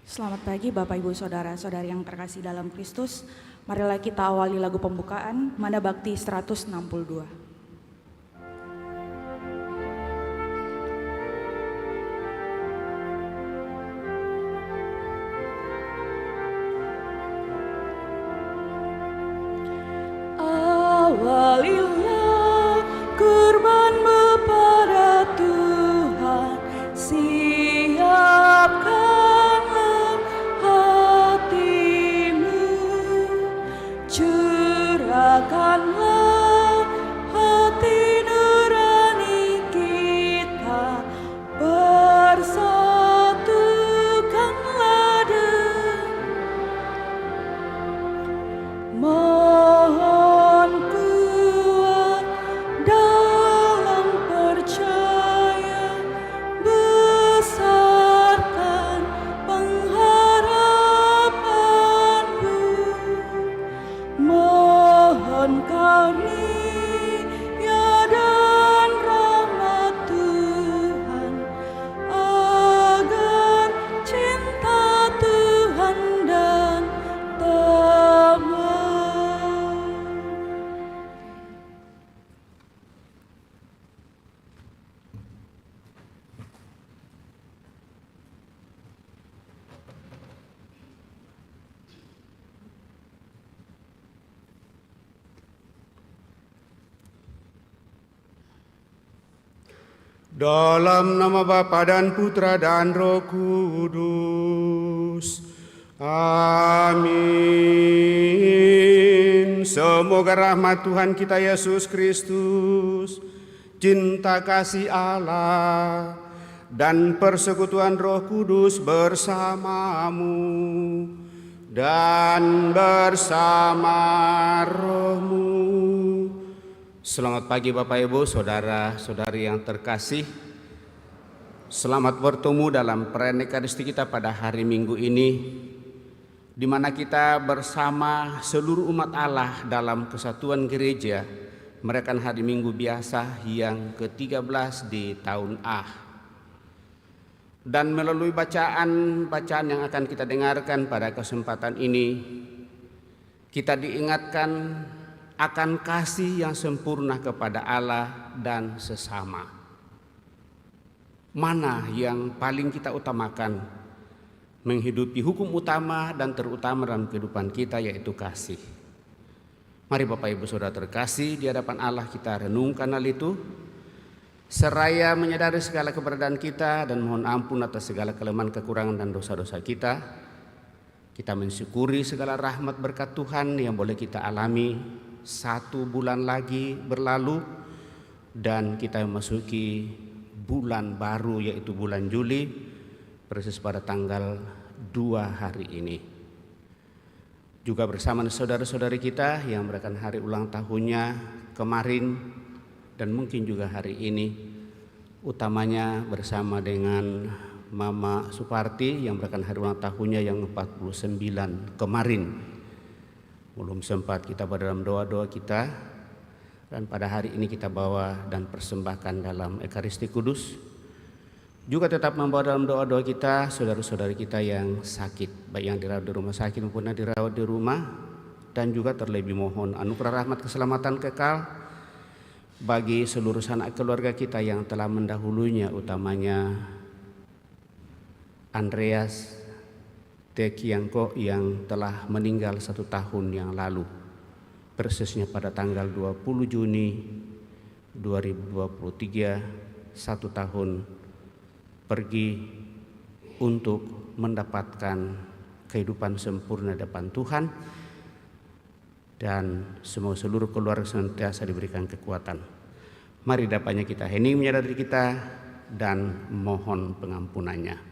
Selamat pagi Bapak Ibu Saudara-saudari yang terkasih dalam Kristus. Marilah kita awali lagu pembukaan Manda Bakti 162. Awalilah kurbanmu pada Tuhan, siapkanlah hatimu, curahkanlah hati nurani kita, bersatukanlah mohon kuat dalam percaya, besarkan pengharapanmu, mohon karunia dan rahmat Tuhan, agar cinta Tuhan dan teman. Dalam nama Bapa dan Putra dan Roh Kudus. Amin. Semoga rahmat Tuhan kita Yesus Kristus, cinta kasih Allah, dan persekutuan Roh Kudus bersamamu dan bersama rohmu. Selamat pagi Bapak Ibu, Saudara-saudari yang terkasih. Selamat bertemu dalam perayaan Ekaristi kita pada hari Minggu ini, di mana kita bersama seluruh umat Allah dalam kesatuan gereja merayakan hari Minggu biasa yang ke-13 di tahun A. Dan melalui bacaan yang akan kita dengarkan pada kesempatan ini, kita diingatkan akan kasih yang sempurna kepada Allah dan sesama. Mana yang paling kita utamakan menghidupi hukum utama dan terutama dalam kehidupan kita, yaitu kasih. Mari Bapak Ibu Saudara terkasih, di hadapan Allah kita renungkan hal itu, seraya menyadari segala keberadaan kita dan mohon ampun atas segala kelemahan, kekurangan dan dosa-dosa kita. Kita mensyukuri segala rahmat berkat Tuhan yang boleh kita alami. 1 bulan lagi berlalu dan kita memasuki bulan baru, yaitu bulan Juli, persis pada tanggal 2 hari ini. Juga bersama saudara-saudari kita yang merayakan hari ulang tahunnya kemarin dan mungkin juga hari ini, utamanya bersama dengan Mama Suparti yang merayakan hari ulang tahunnya yang 49 kemarin. Belum sempat kita pada dalam doa-doa kita, dan pada hari ini kita bawa dan persembahkan dalam Ekaristi Kudus. Juga tetap membawa dalam doa-doa kita saudara-saudari kita yang sakit, baik yang dirawat di rumah sakit maupun yang dirawat di rumah, dan juga terlebih mohon anugerah rahmat keselamatan kekal bagi seluruh sanak keluarga kita yang telah mendahulunya, utamanya Andreas Tekiangko yang telah meninggal 1 tahun yang lalu, persisnya pada tanggal 20 Juni 2023, 1 tahun pergi untuk mendapatkan kehidupan sempurna depan Tuhan, dan semoga seluruh keluarga senantiasa diberikan kekuatan. Mari dapatnya kita hening menyadari kita dan mohon pengampunannya.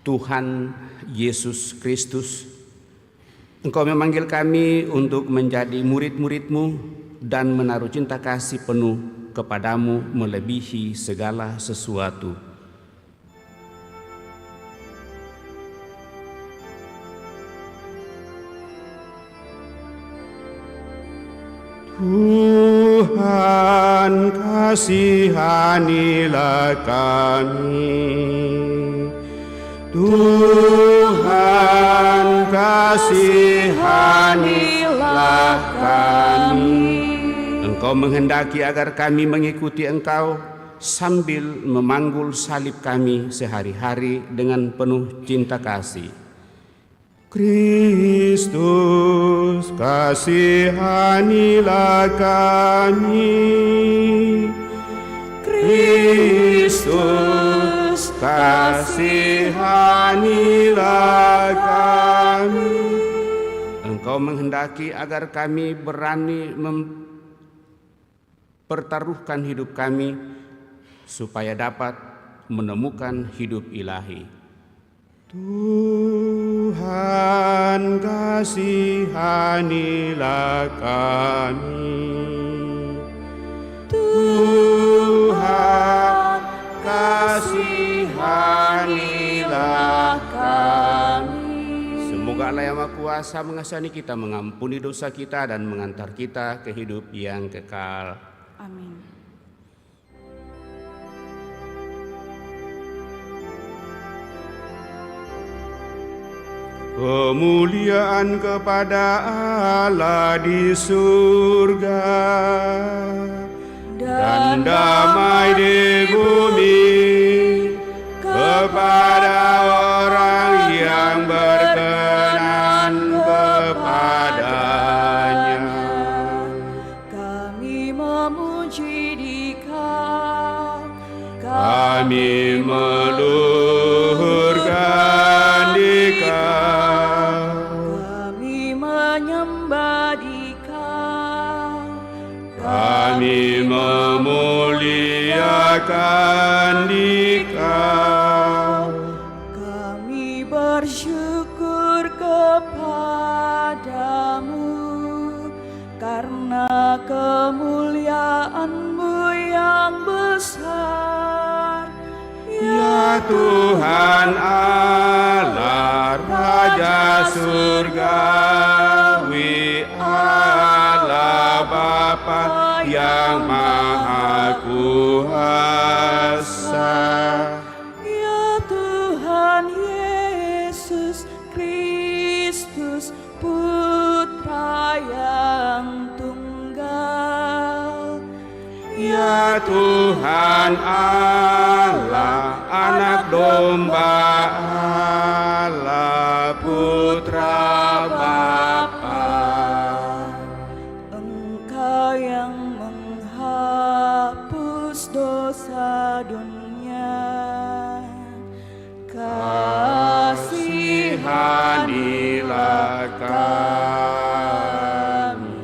Tuhan Yesus Kristus, Engkau memanggil kami untuk menjadi murid-murid-Mu dan menaruh cinta kasih penuh kepadamu melebihi segala sesuatu. Tuhan kasihanilah kami. Tuhan kasihanilah kami. Engkau menghendaki agar kami mengikuti Engkau sambil memanggul salib kami sehari-hari dengan penuh cinta kasih. Kristus, kasihanilah kami. Kristus, kasihanilah kami. Engkau menghendaki agar kami berani mempertaruhkan hidup kami supaya dapat menemukan hidup ilahi. Tuhan kasihanilah kami. Tuhan kasihanilah kami. Semoga Allah yang Maha Kuasa mengasihani kita, mengampuni dosa kita, dan mengantar kita ke hidup yang kekal. Amin. Kemuliaan kepada Allah di surga dan damai di bumi kepada orang yang berkenan kepadanya. Kami memuji Dikau, Kami meluhurkan Dikau, kami menyembah Dikau, kami memuliakan Dikau. kami bersyukur kepadamu karena kemuliaan-Mu yang besar. Ya Tuhan Allah, Raja surgawi, Allah Bapa yang Maha Kuasa. Ya Tuhan Yesus Kristus, Putra yang tunggal. Ya Tuhan Allah, Anak Domba Allah, Putra Bapa. Engkau yang menghapus dosa dunia, Kasihanilah kami.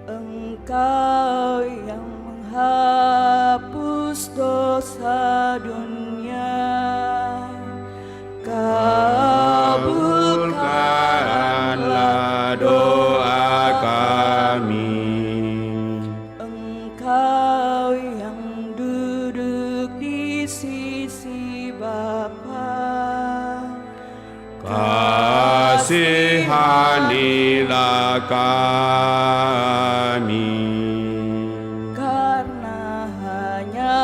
Engkau yang menghapus dosa dunia, Kabulkanlah doa kami. Engkau yang duduk di sisi Bapa, Kasihanilah kami. karena hanya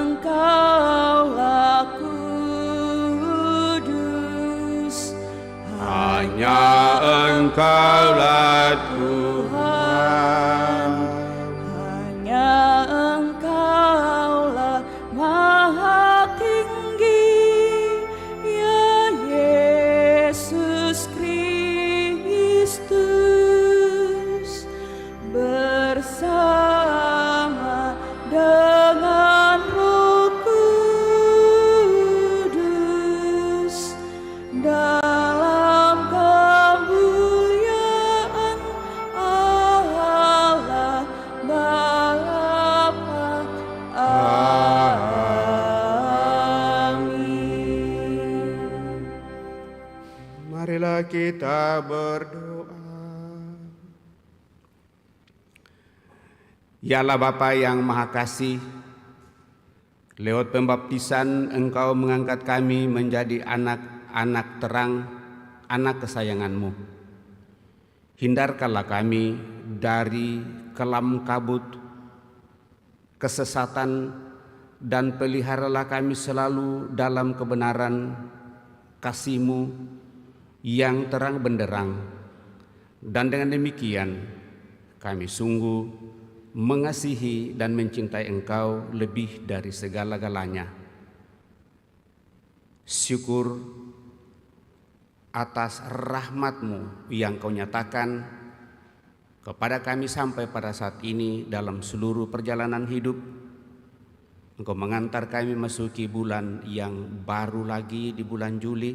Engkaulah kudus, Hanya Engkaulah Tuhan. hanya Engkaulah Maha Tinggi, ya Yesus Kristus, bersama dengan Roh Kudus dalam kemuliaan Allah Bapa. Amin. Marilah kita berdoa. Ya Allah Bapa yang Maha Kasih, lewat pembaptisan Engkau mengangkat kami menjadi anak-anak terang, anak kesayangan-Mu. Hindarkanlah kami dari kelam kabut, kesesatan, dan peliharalah kami selalu dalam kebenaran kasih-Mu yang terang benderang. Dan dengan demikian kami sungguh mengasihi dan mencintai Engkau lebih dari segala-galanya. Syukur atas rahmat-Mu yang Kau nyatakan kepada kami sampai pada saat ini dalam seluruh perjalanan hidup. Engkau mengantar kami masuki bulan yang baru lagi di bulan Juli.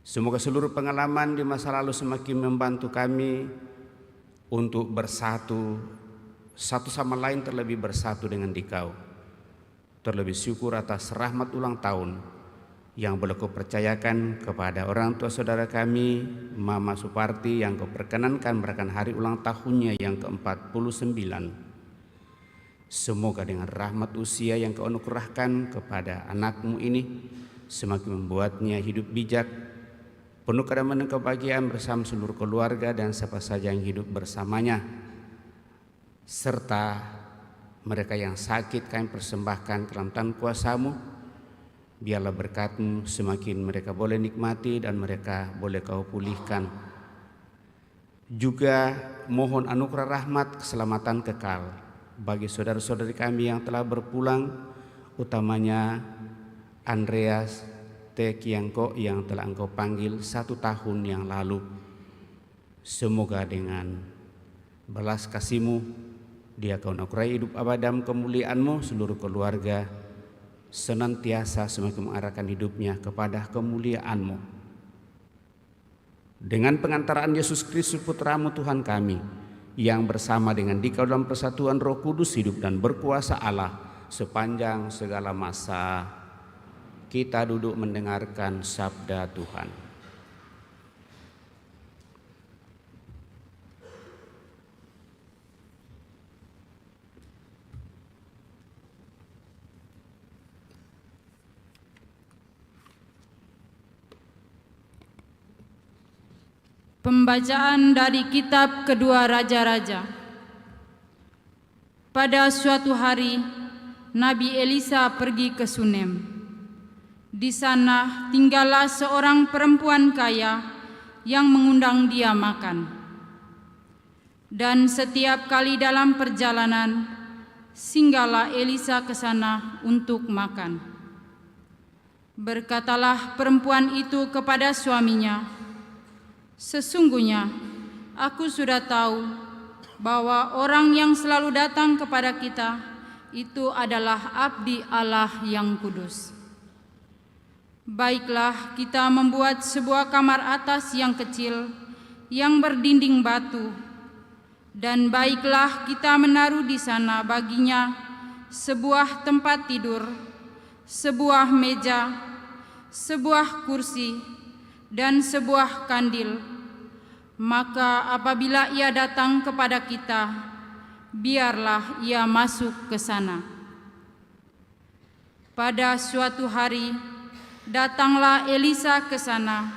Semoga seluruh pengalaman di masa lalu semakin membantu kami untuk bersatu satu sama lain, terlebih bersatu dengan Dikau. Terlebih syukur atas rahmat ulang tahun yang boleh Kau percayakan kepada orang tua saudara kami, Mama Suparti, yang Kau perkenankan merayakan hari ulang tahunnya yang ke-49. Semoga dengan rahmat usia yang Kau anugerahkan kepada anak-Mu ini semakin membuatnya hidup bijak, penuh kedamaian dan kebahagiaan bersama seluruh keluarga dan siapa saja yang hidup bersamanya. Serta mereka yang sakit kami persembahkan ke dalam tangan kuasa-Mu. Biarlah berkat-Mu semakin mereka boleh nikmati dan mereka boleh Kau pulihkan. Juga mohon anugerah rahmat keselamatan kekal bagi saudara-saudari kami yang telah berpulang, utamanya Andreas T. Kiangko yang telah Engkau panggil 1 tahun yang lalu. Semoga dengan belas kasih-Mu dia Kau anugerai hidup abadam kemuliaan-Mu, seluruh keluarga senantiasa semakin mengarahkan hidupnya kepada kemuliaan-Mu. Dengan pengantaraan Yesus Kristus Putra-Mu Tuhan kami, yang bersama dengan Dikau dalam persatuan Roh Kudus hidup dan berkuasa Allah sepanjang segala masa, kita duduk mendengarkan sabda Tuhan. Pembacaan dari kitab Kedua Raja-Raja. Pada suatu hari, Nabi Elisa pergi ke Sunem. Di sana tinggallah seorang perempuan kaya yang mengundang dia makan. Dan setiap kali dalam perjalanan, singgahlah Elisa ke sana untuk makan. Berkatalah perempuan itu kepada suaminya, "Sesungguhnya aku sudah tahu bahwa orang yang selalu datang kepada kita itu adalah abdi Allah yang kudus. Baiklah, kita membuat sebuah kamar atas yang kecil yang berdinding batu, dan baiklah kita menaruh di sana baginya sebuah tempat tidur, sebuah meja, sebuah kursi, dan sebuah kandil. Maka apabila ia datang kepada kita, biarlah ia masuk ke sana." Pada suatu hari, datanglah Elisa ke sana,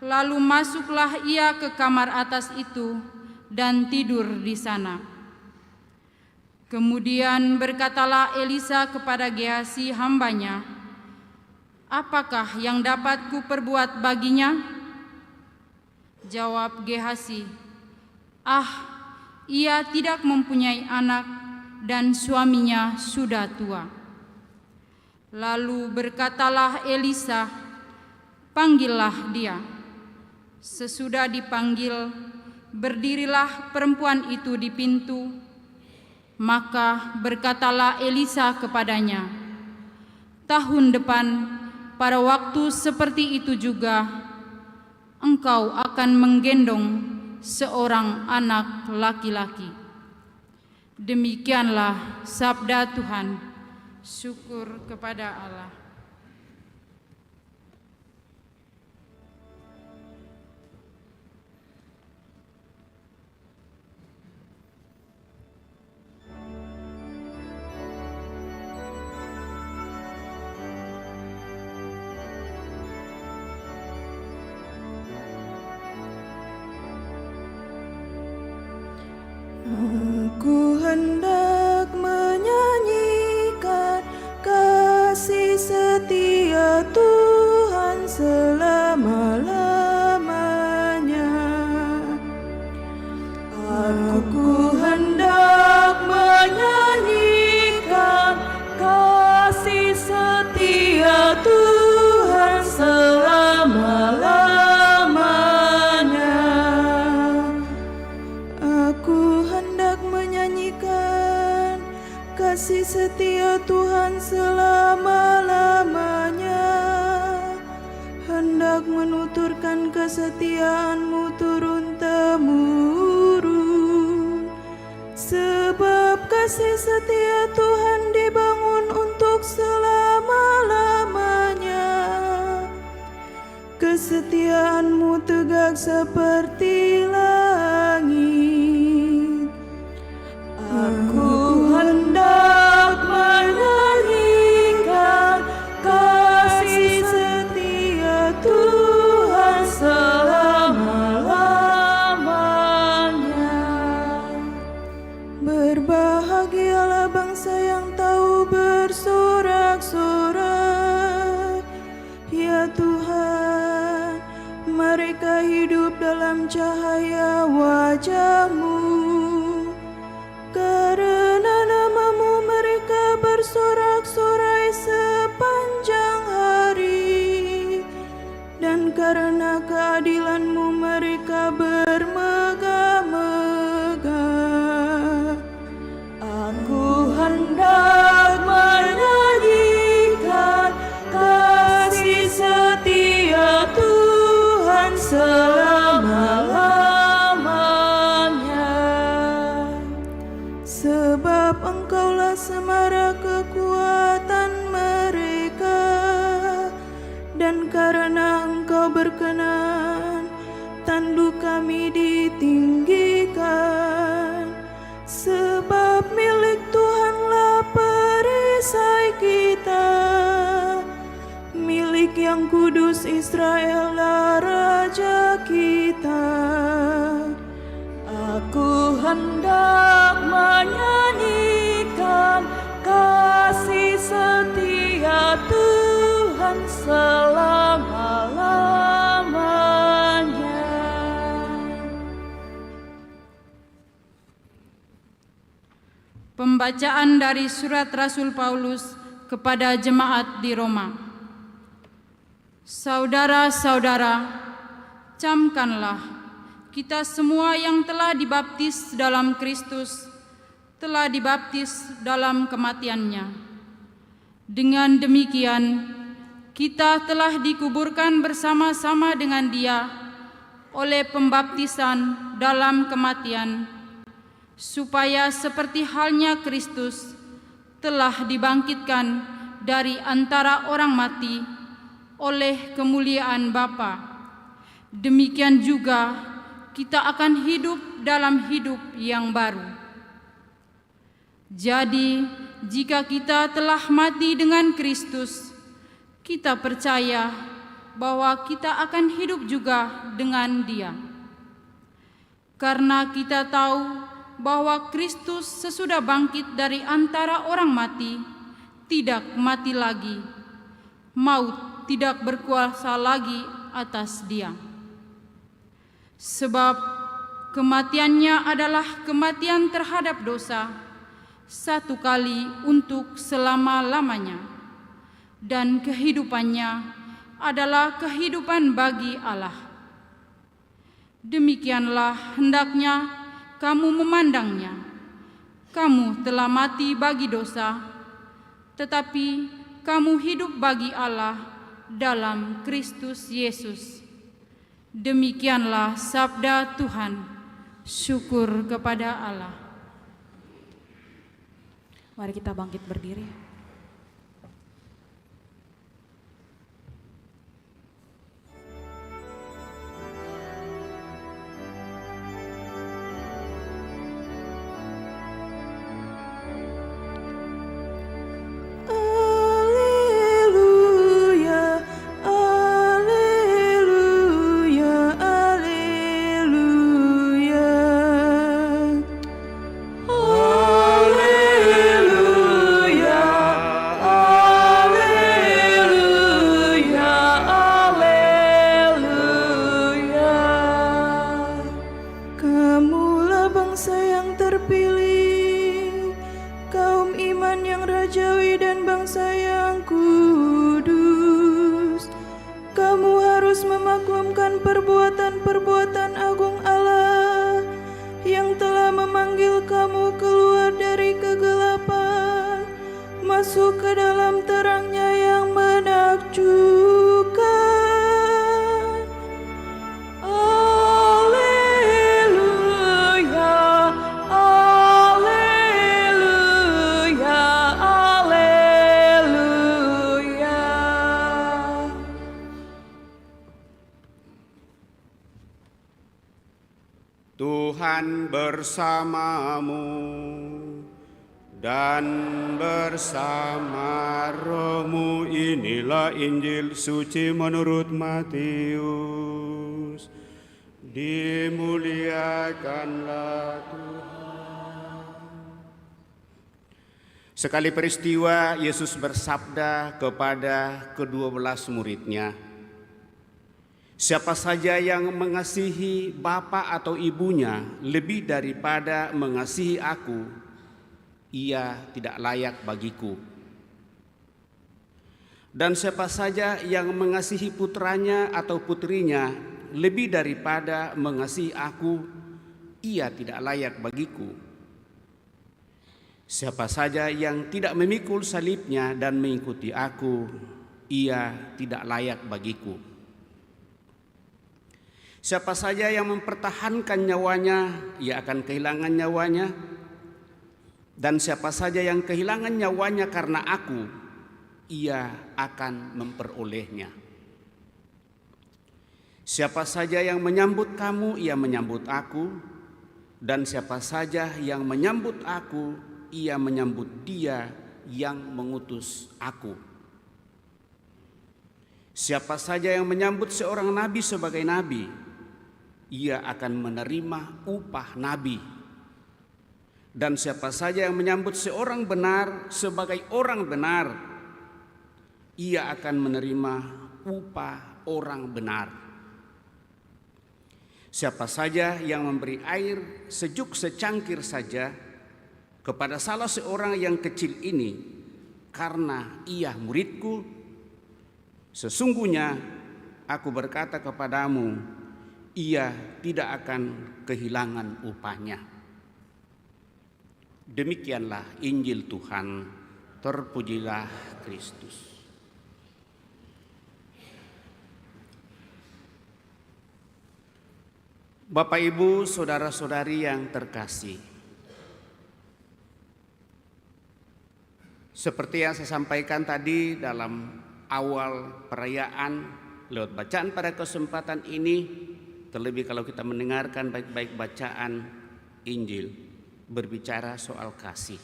lalu masuklah ia ke kamar atas itu dan tidur di sana. Kemudian berkatalah Elisa kepada Gehazi hambanya, "Apakah yang dapat kuperbuat baginya?" Jawab Gehazi, ia tidak mempunyai anak dan suaminya sudah tua." Lalu berkatalah Elisa, "Panggillah dia." Sesudah dipanggil, berdirilah perempuan itu di pintu. Maka berkatalah Elisa kepadanya, "Tahun depan, pada waktu seperti itu juga, engkau akan menggendong seorang anak laki-laki." Demikianlah sabda Tuhan. Syukur kepada Allah. kesetiaan-Mu turun-temurun. Sebab kasih setia Tuhan dibangun untuk selama-lamanya. Kesetiaan-Mu tegak seperti langit. Aku hendak menyanyikan kasih setia Tuhan selama-lamanya. Berbahagialah bangsa yang tahu bersorak-sorai, ya Tuhan, mereka hidup dalam cahaya wajah-Mu. Karena nama-Mu mereka bersorak-sorai sepanjang hari, dan karena keadilan-Mu mereka bermegah-megah. Aku hendak menyanyikan kasih setia Tuhan selama-lamanya. Sebab Engkaulah semara kekuatan mereka, dan karena Engkau berkenan, tanduk kami ditinggikan. Sebab milik Tuhanlah perisai kita, milik yang kudus Israellah Raja kita. Aku hendak menyanyikan kasih setia Tuhan selama-lamanya. Pembacaan dari surat Rasul Paulus kepada jemaat di Roma. Saudara-saudara, camkanlah, kita semua yang telah dibaptis dalam Kristus telah dibaptis dalam kematian-Nya. Dengan demikian, kita telah dikuburkan bersama-sama dengan Dia oleh pembaptisan dalam kematian, supaya seperti halnya Kristus telah dibangkitkan dari antara orang mati oleh kemuliaan Bapa. Demikian juga kita akan hidup dalam hidup yang baru. Jadi, jika kita telah mati dengan Kristus, kita percaya bahwa kita akan hidup juga dengan Dia. Karena kita tahu bahwa Kristus sesudah bangkit dari antara orang mati, tidak mati lagi. Maut tidak berkuasa lagi atas Dia. Sebab kematiannya adalah kematian terhadap dosa, satu kali untuk selama-lamanya, dan kehidupannya adalah kehidupan bagi Allah. Demikianlah hendaknya kamu memandangnya. Kamu telah mati bagi dosa, tetapi kamu hidup bagi Allah dalam Kristus Yesus. Demikianlah sabda Tuhan. Syukur kepada Allah. Mari kita bangkit berdiri. Perbuatan agung Allah yang telah memanggil kamu keluar dari kegelapan masuk ke dalam terang-Nya yang menakjubkan. Tuhan bersamamu dan bersama rohmu. Inilah Injil suci menurut Matius. Dimuliakanlah Tuhan. Sekali peristiwa Yesus bersabda kepada ke-12 muridnya, siapa saja yang mengasihi bapa atau ibunya lebih daripada mengasihi aku, ia tidak layak bagiku. Dan siapa saja yang mengasihi putranya atau putrinya lebih daripada mengasihi aku, ia tidak layak bagiku. Siapa saja yang tidak memikul salibnya dan mengikuti aku, ia tidak layak bagiku. Siapa saja yang mempertahankan nyawanya, ia akan kehilangan nyawanya. Dan siapa saja yang kehilangan nyawanya karena aku, ia akan memperolehnya. Siapa saja yang menyambut kamu, ia menyambut aku. Dan siapa saja yang menyambut aku, ia menyambut Dia yang mengutus aku. Siapa saja yang menyambut seorang nabi sebagai nabi, ia akan menerima upah nabi. Dan siapa saja yang menyambut seorang benar sebagai orang benar, ia akan menerima upah orang benar. Siapa saja yang memberi air sejuk secangkir saja kepada salah seorang yang kecil ini karena ia muridku, sesungguhnya aku berkata kepadamu, ia tidak akan kehilangan upahnya. Demikianlah Injil Tuhan, terpujilah Kristus. Bapak, Ibu, saudara-saudari yang terkasih, seperti yang saya sampaikan tadi dalam awal perayaan lewat bacaan pada kesempatan ini, terlebih kalau kita mendengarkan baik-baik bacaan Injil berbicara soal kasih,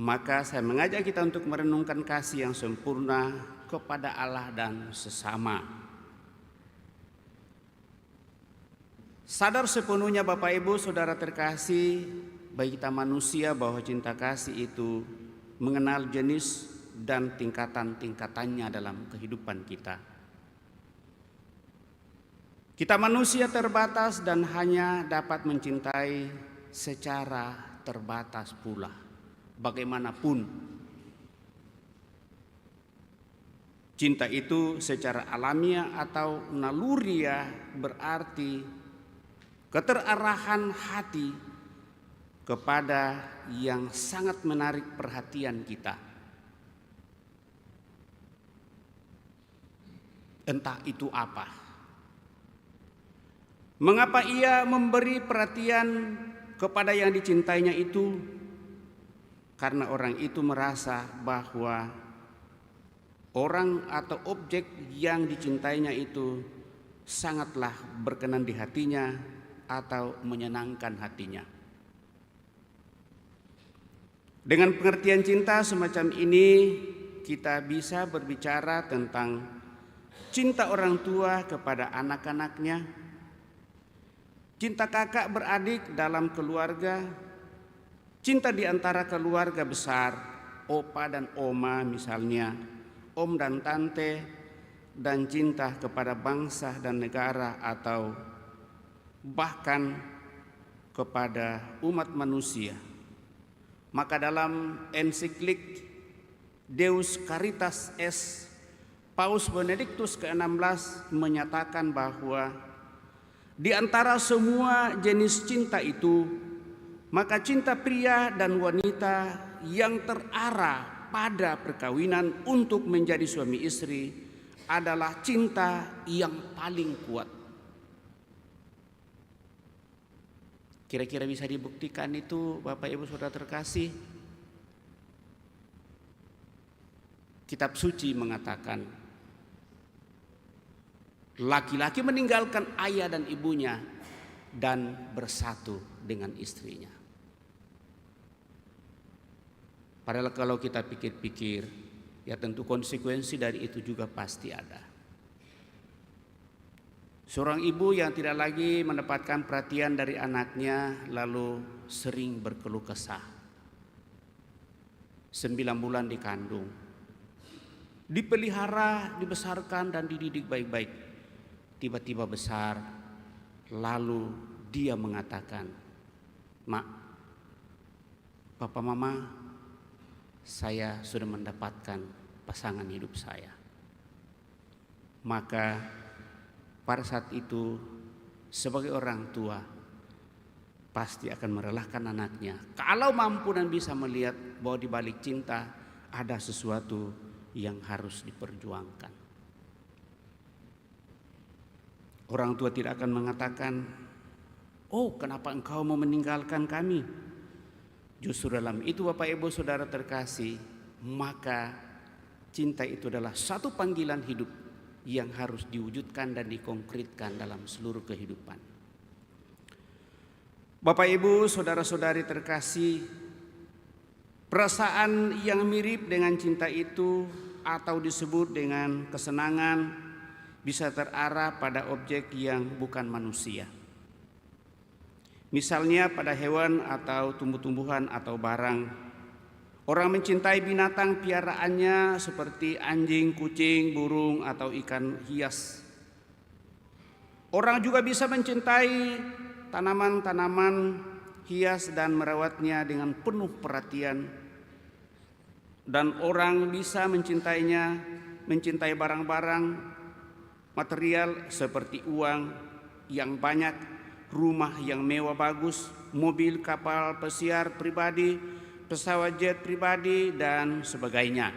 maka saya mengajak kita untuk merenungkan kasih yang sempurna kepada Allah dan sesama. Sadar sepenuhnya Bapak, Ibu, saudara terkasih, bagi kita manusia bahwa cinta kasih itu mengenal jenis dan tingkatan-tingkatannya dalam kehidupan kita. Kita manusia terbatas dan hanya dapat mencintai secara terbatas pula, bagaimanapun. Cinta itu secara alamiah atau naluriah berarti keterarahan hati kepada yang sangat menarik perhatian kita. Entah itu apa. Mengapa ia memberi perhatian kepada yang dicintainya itu? Karena orang itu merasa bahwa orang atau objek yang dicintainya itu sangatlah berkenan di hatinya atau menyenangkan hatinya. Dengan pengertian cinta semacam ini, kita bisa berbicara tentang cinta orang tua kepada anak-anaknya, cinta kakak beradik dalam keluarga, cinta di antara keluarga besar, opa dan oma misalnya, om dan tante, dan cinta kepada bangsa dan negara atau bahkan kepada umat manusia. Maka dalam ensiklik Deus Caritas Est, Paus Benediktus ke-16 menyatakan bahwa di antara semua jenis cinta itu, maka cinta pria dan wanita yang terarah pada perkawinan untuk menjadi suami istri adalah cinta yang paling kuat. Kira-kira bisa dibuktikan itu, Bapak Ibu Saudara terkasih? Kitab suci mengatakan, laki-laki meninggalkan ayah dan ibunya dan bersatu dengan istrinya. Padahal kalau kita pikir-pikir, ya tentu konsekuensi dari itu juga pasti ada. Seorang ibu yang tidak lagi mendapatkan perhatian dari anaknya lalu sering berkeluh kesah. 9 bulan dikandung, dipelihara, dibesarkan dan dididik baik-baik. Tiba-tiba besar, lalu dia mengatakan, "Mak, Papa Mama, saya sudah mendapatkan pasangan hidup saya." Maka pada saat itu sebagai orang tua pasti akan merelakan anaknya, kalau mampu dan bisa melihat bahwa di balik cinta ada sesuatu yang harus diperjuangkan. Orang tua tidak akan mengatakan, "Oh, kenapa engkau mau meninggalkan kami?" Justru dalam itu Bapak Ibu Saudara terkasih, maka cinta itu adalah satu panggilan hidup yang harus diwujudkan dan dikonkretkan dalam seluruh kehidupan. Bapak Ibu Saudara-saudari terkasih, perasaan yang mirip dengan cinta itu atau disebut dengan kesenangan bisa terarah pada objek yang bukan manusia. Misalnya pada hewan atau tumbuh-tumbuhan atau barang. Orang mencintai binatang piaraannya seperti anjing, kucing, burung atau ikan hias. Orang juga bisa mencintai tanaman-tanaman hias dan merawatnya dengan penuh perhatian. Dan orang bisa mencintai barang-barang material seperti uang yang banyak, rumah yang mewah bagus, mobil, kapal, pesiar pribadi, pesawat jet pribadi dan sebagainya.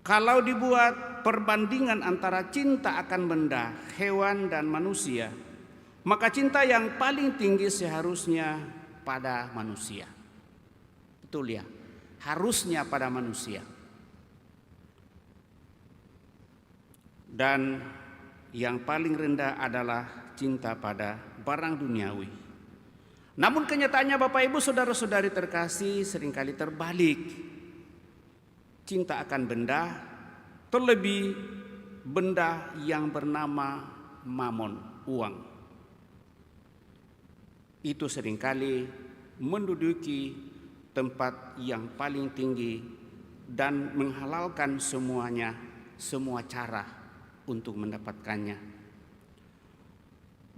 Kalau dibuat perbandingan antara cinta akan benda, hewan dan manusia, maka cinta yang paling tinggi seharusnya pada manusia. Betul ya, harusnya pada manusia. Dan yang paling rendah adalah cinta pada barang duniawi. Namun kenyataannya Bapak Ibu Saudara-saudari terkasih seringkali terbalik. Cinta akan benda, terlebih benda yang bernama mamon, uang. Itu seringkali menduduki tempat yang paling tinggi dan menghalalkan semuanya, semua cara untuk mendapatkannya.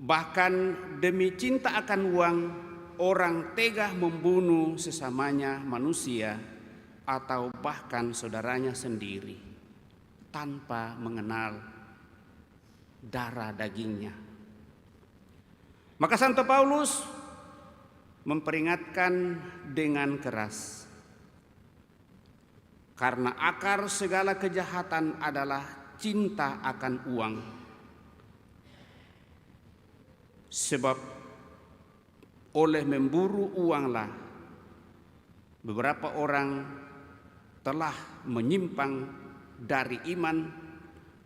Bahkan demi cinta akan uang, orang tega membunuh sesamanya manusia atau bahkan saudaranya sendiri tanpa mengenal darah dagingnya. Maka Santo Paulus memperingatkan dengan keras, karena akar segala kejahatan adalah cinta akan uang. Sebab oleh memburu uanglah beberapa orang telah menyimpang dari iman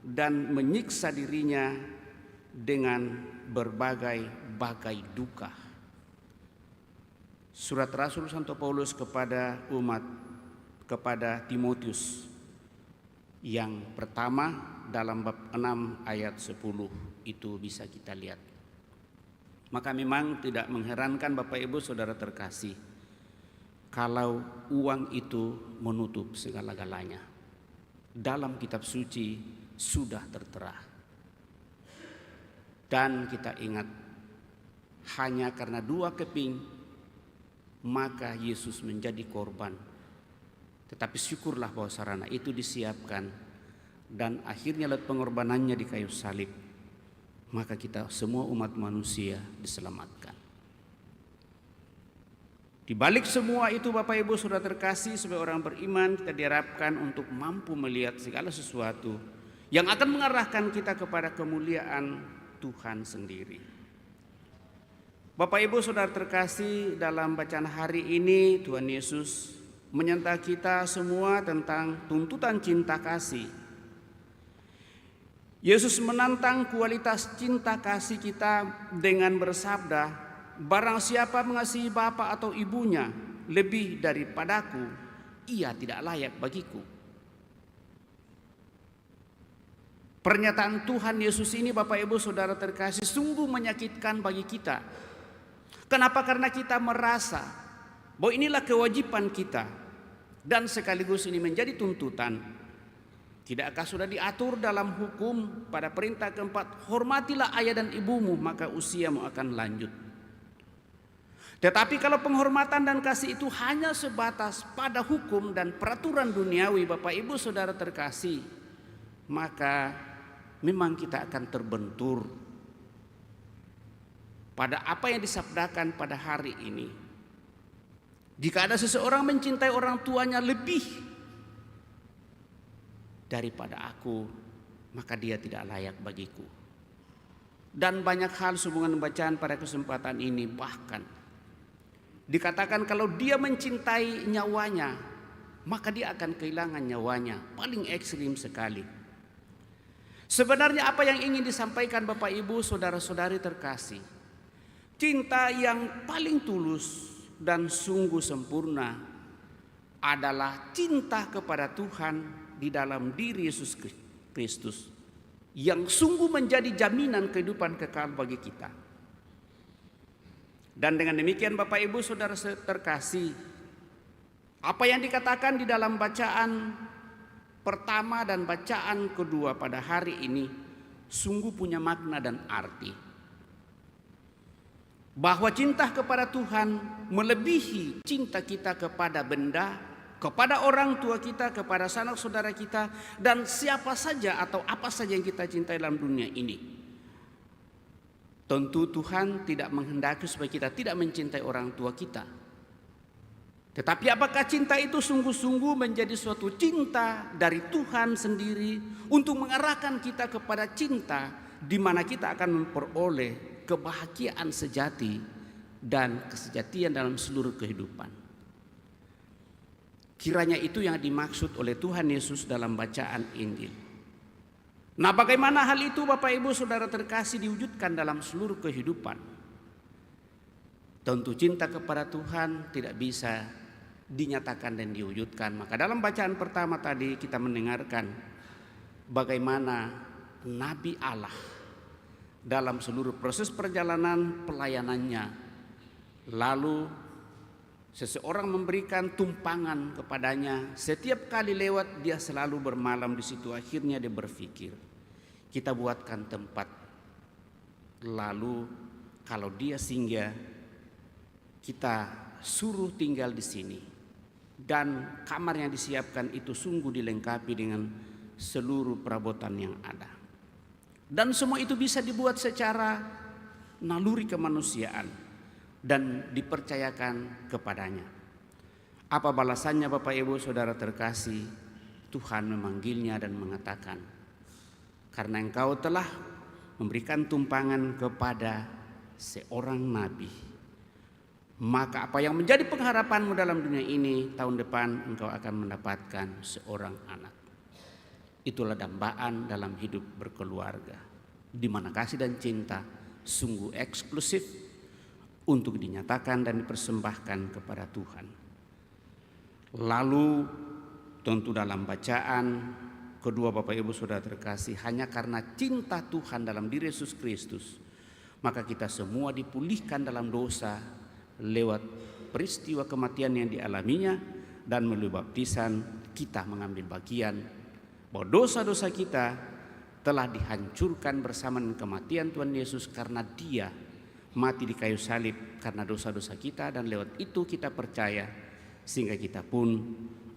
dan menyiksa dirinya dengan berbagai-bagai duka. Surat Rasul Santo Paulus kepada kepada Timotius yang pertama dalam bab 6 ayat 10 itu bisa kita lihat. Maka memang tidak mengherankan Bapak Ibu Saudara terkasih kalau uang itu menutup segala-galanya. Dalam kitab suci sudah tertera. Dan kita ingat, hanya karena 2 keping maka Yesus menjadi korban. Tetapi syukurlah bahwa sarana itu disiapkan dan akhirnya lewat pengorbanannya di kayu salib, maka kita semua umat manusia diselamatkan. Di balik semua itu Bapak Ibu Saudara terkasih, sebagai orang beriman kita diharapkan untuk mampu melihat segala sesuatu yang akan mengarahkan kita kepada kemuliaan Tuhan sendiri. Bapak Ibu Saudara terkasih, dalam bacaan hari ini Tuhan Yesus menyenta kita semua tentang tuntutan cinta kasih Yesus menantang kualitas cinta kasih kita dengan bersabda, barang siapa mengasihi bapa atau ibunya lebih daripadaku, ia tidak layak bagiku. Pernyataan Tuhan Yesus ini, Bapak Ibu Saudara terkasih, sungguh menyakitkan bagi kita. Kenapa? Karena kita merasa bahwa inilah kewajiban kita dan sekaligus ini menjadi tuntutan. Tidakkah sudah diatur dalam hukum pada perintah keempat, hormatilah ayah dan ibumu maka usiamu akan lanjut. Tetapi kalau penghormatan dan kasih itu hanya sebatas pada hukum dan peraturan duniawi, Bapak Ibu Saudara terkasih, maka memang kita akan terbentur pada apa yang disabdakan pada hari ini. Jika ada seseorang mencintai orang tuanya lebih daripada aku, maka dia tidak layak bagiku. Dan banyak hal sehubungan bacaan pada kesempatan ini, bahkan dikatakan kalau dia mencintai nyawanya, maka dia akan kehilangan nyawanya. Paling ekstrim sekali. Sebenarnya apa yang ingin disampaikan Bapak Ibu Saudara-saudari terkasih, cinta yang paling tulus dan sungguh sempurna adalah cinta kepada Tuhan di dalam diri Yesus Kristus, yang sungguh menjadi jaminan kehidupan kekal bagi kita. Dan dengan demikian Bapak Ibu Saudara terkasih, apa yang dikatakan di dalam bacaan pertama dan bacaan kedua pada hari ini sungguh punya makna dan arti. Bahwa cinta kepada Tuhan melebihi cinta kita kepada benda, kepada orang tua kita, kepada sanak saudara kita, dan siapa saja atau apa saja yang kita cintai dalam dunia ini. Tentu Tuhan tidak menghendaki supaya kita tidak mencintai orang tua kita. Tetapi apakah cinta itu sungguh-sungguh menjadi suatu cinta dari Tuhan sendiri untuk mengarahkan kita kepada cinta di mana kita akan memperoleh kebahagiaan sejati dan kesejatian dalam seluruh kehidupan. Kiranya itu yang dimaksud oleh Tuhan Yesus dalam bacaan Injil. Nah, bagaimana hal itu Bapak Ibu Saudara terkasih diwujudkan dalam seluruh kehidupan? Tentu cinta kepada Tuhan tidak bisa dinyatakan dan diwujudkan. Maka dalam bacaan pertama tadi kita mendengarkan bagaimana Nabi Allah dalam seluruh proses perjalanan pelayanannya, lalu seseorang memberikan tumpangan kepadanya, setiap kali lewat dia selalu bermalam di situ. Akhirnya dia berpikir, kita buatkan tempat, lalu kalau dia singgah kita suruh tinggal di sini. Dan kamar yang disiapkan itu sungguh dilengkapi dengan seluruh perabotan yang ada. Dan semua itu bisa dibuat secara naluri kemanusiaan dan dipercayakan kepadanya. Apa balasannya Bapak Ibu Saudara terkasih? Tuhan memanggilnya dan mengatakan, karena engkau telah memberikan tumpangan kepada seorang nabi, maka apa yang menjadi pengharapanmu dalam dunia ini, tahun depan engkau akan mendapatkan seorang anak. Itulah dambaan dalam hidup berkeluarga, di mana kasih dan cinta sungguh eksklusif untuk dinyatakan dan dipersembahkan kepada Tuhan. Lalu tentu dalam bacaan kedua Bapak Ibu Saudara terkasih, hanya karena cinta Tuhan dalam diri Yesus Kristus, maka kita semua dipulihkan dalam dosa lewat peristiwa kematian yang dialaminya, dan melalui baptisan kita mengambil bagian bahwa dosa-dosa kita telah dihancurkan bersama dengan kematian Tuhan Yesus, karena Dia mati di kayu salib karena dosa-dosa kita, dan lewat itu kita percaya sehingga kita pun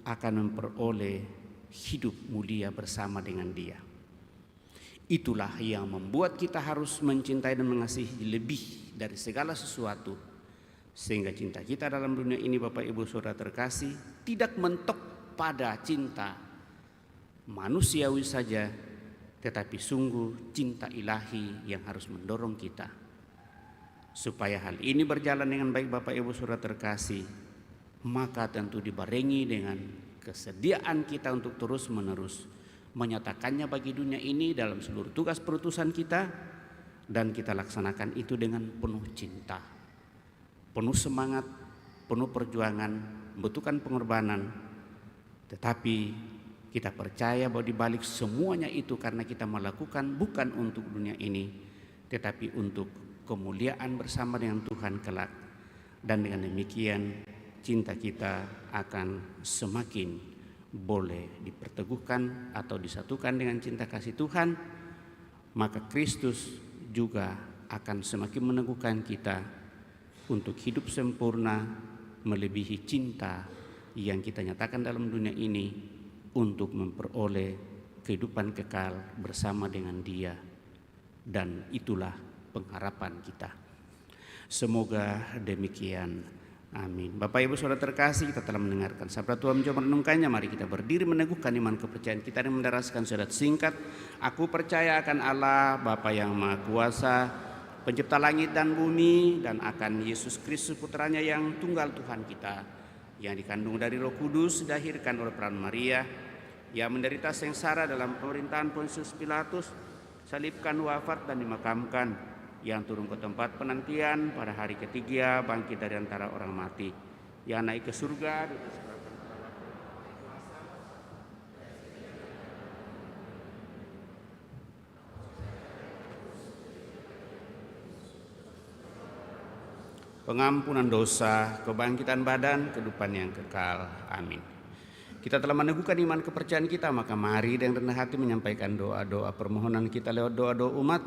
akan memperoleh hidup mulia bersama dengan Dia. Itulah yang membuat kita harus mencintai dan mengasihi lebih dari segala sesuatu, sehingga cinta kita dalam dunia ini Bapak Ibu Saudara terkasih tidak mentok pada cinta manusiawi saja, tetapi sungguh cinta ilahi yang harus mendorong kita. Supaya hal ini berjalan dengan baik Bapak Ibu Saudara terkasih, maka tentu dibarengi dengan kesediaan kita untuk terus menerus menyatakannya bagi dunia ini dalam seluruh tugas perutusan kita, dan kita laksanakan itu dengan penuh cinta, penuh semangat, penuh perjuangan, membutuhkan pengorbanan. Tetapi kita percaya bahwa di balik semuanya itu, karena kita melakukan bukan untuk dunia ini, tetapi untuk kemuliaan bersama dengan Tuhan kelak. Dan dengan demikian cinta kita akan semakin boleh diperteguhkan atau disatukan dengan cinta kasih Tuhan. Maka Kristus juga akan semakin meneguhkan kita untuk hidup sempurna melebihi cinta yang kita nyatakan dalam dunia ini, untuk memperoleh kehidupan kekal bersama dengan Dia. Dan itulah pengharapan kita. Semoga demikian. Amin. Bapak Ibu Saudara terkasih, kita telah mendengarkan sabda Tuhan, mencoba merenungkannya. Mari kita berdiri meneguhkan iman kepercayaan kita dan mendaraskan syahadat singkat. Aku percaya akan Allah Bapa yang Maha Kuasa, pencipta langit dan bumi, dan akan Yesus Kristus putranya yang tunggal Tuhan kita, yang dikandung dari Roh Kudus, dilahirkan oleh peran Maria, yang menderita sengsara dalam pemerintahan Pontius Pilatus, salibkan, wafat dan dimakamkan, yang turun ke tempat penantian, pada hari ketiga bangkit dari antara orang mati, yang naik ke surga, pengampunan dosa, kebangkitan badan, kehidupan yang kekal. Amin. Kita telah meneguhkan iman kepercayaan kita, maka mari dengan rendah hati menyampaikan doa-doa permohonan kita lewat doa-doa umat.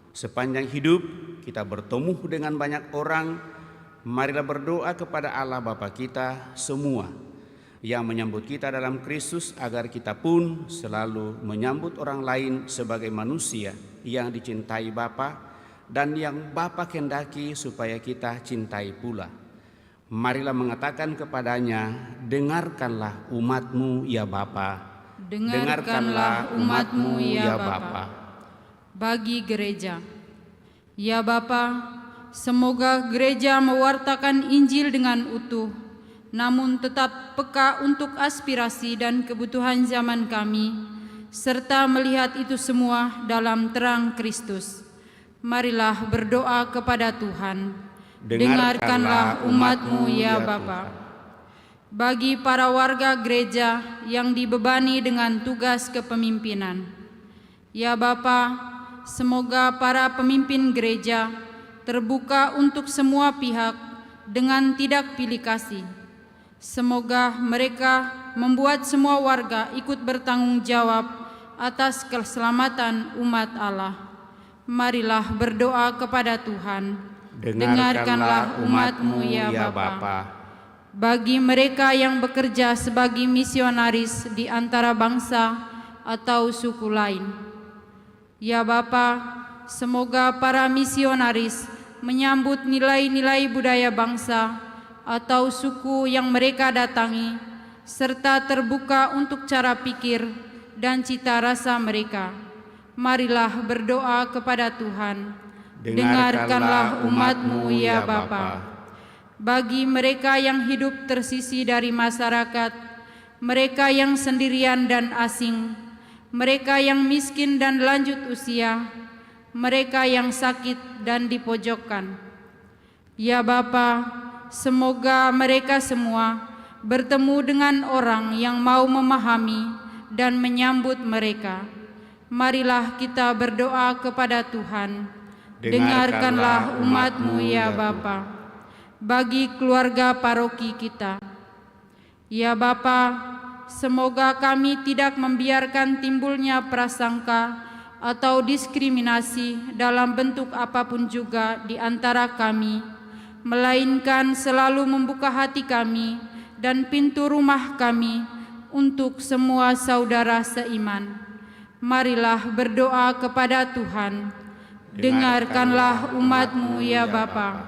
Sepanjang hidup kita bertemu dengan banyak orang, marilah berdoa kepada Allah Bapa kita semua yang menyambut kita dalam Kristus, agar kita pun selalu menyambut orang lain sebagai manusia yang dicintai Bapa dan yang Bapa kehendaki supaya kita cintai pula. Marilah mengatakan kepadanya, dengarkanlah umat-Mu ya Bapa, dengarkanlah umat-Mu ya Bapa. Bagi gereja, ya Bapa, semoga gereja mewartakan Injil dengan utuh, namun tetap peka untuk aspirasi dan kebutuhan zaman kami, serta melihat itu semua dalam terang Kristus. Marilah berdoa kepada Tuhan. Dengarkanlah umat-Mu ya Bapa. Bagi para warga gereja yang dibebani dengan tugas kepemimpinan, ya Bapa, semoga para pemimpin gereja terbuka untuk semua pihak dengan tidak pilih kasih. Semoga mereka membuat semua warga ikut bertanggung jawab atas keselamatan umat Allah. Marilah berdoa kepada Tuhan. Dengarkanlah umat-Mu ya Bapa. Bagi mereka yang bekerja sebagai misionaris di antara bangsa atau suku lain, ya Bapa, semoga para misionaris menyambut nilai-nilai budaya bangsa atau suku yang mereka datangi, serta terbuka untuk cara pikir dan cita rasa mereka. Marilah berdoa kepada Tuhan. Dengarkanlah umat-Mu ya Bapa. Bagi mereka yang hidup tersisih dari masyarakat, mereka yang sendirian dan asing, mereka yang miskin dan lanjut usia, mereka yang sakit dan dipojokkan, ya Bapa, semoga mereka semua bertemu dengan orang yang mau memahami dan menyambut mereka. Marilah kita berdoa kepada Tuhan. Dengarkanlah umat-Mu ya Bapa. Bagi keluarga paroki kita, ya Bapa, semoga kami tidak membiarkan timbulnya prasangka atau diskriminasi dalam bentuk apapun juga di antara kami, melainkan selalu membuka hati kami dan pintu rumah kami untuk semua saudara seiman. Marilah berdoa kepada Tuhan. Dengarkanlah umat-Mu ya Bapa.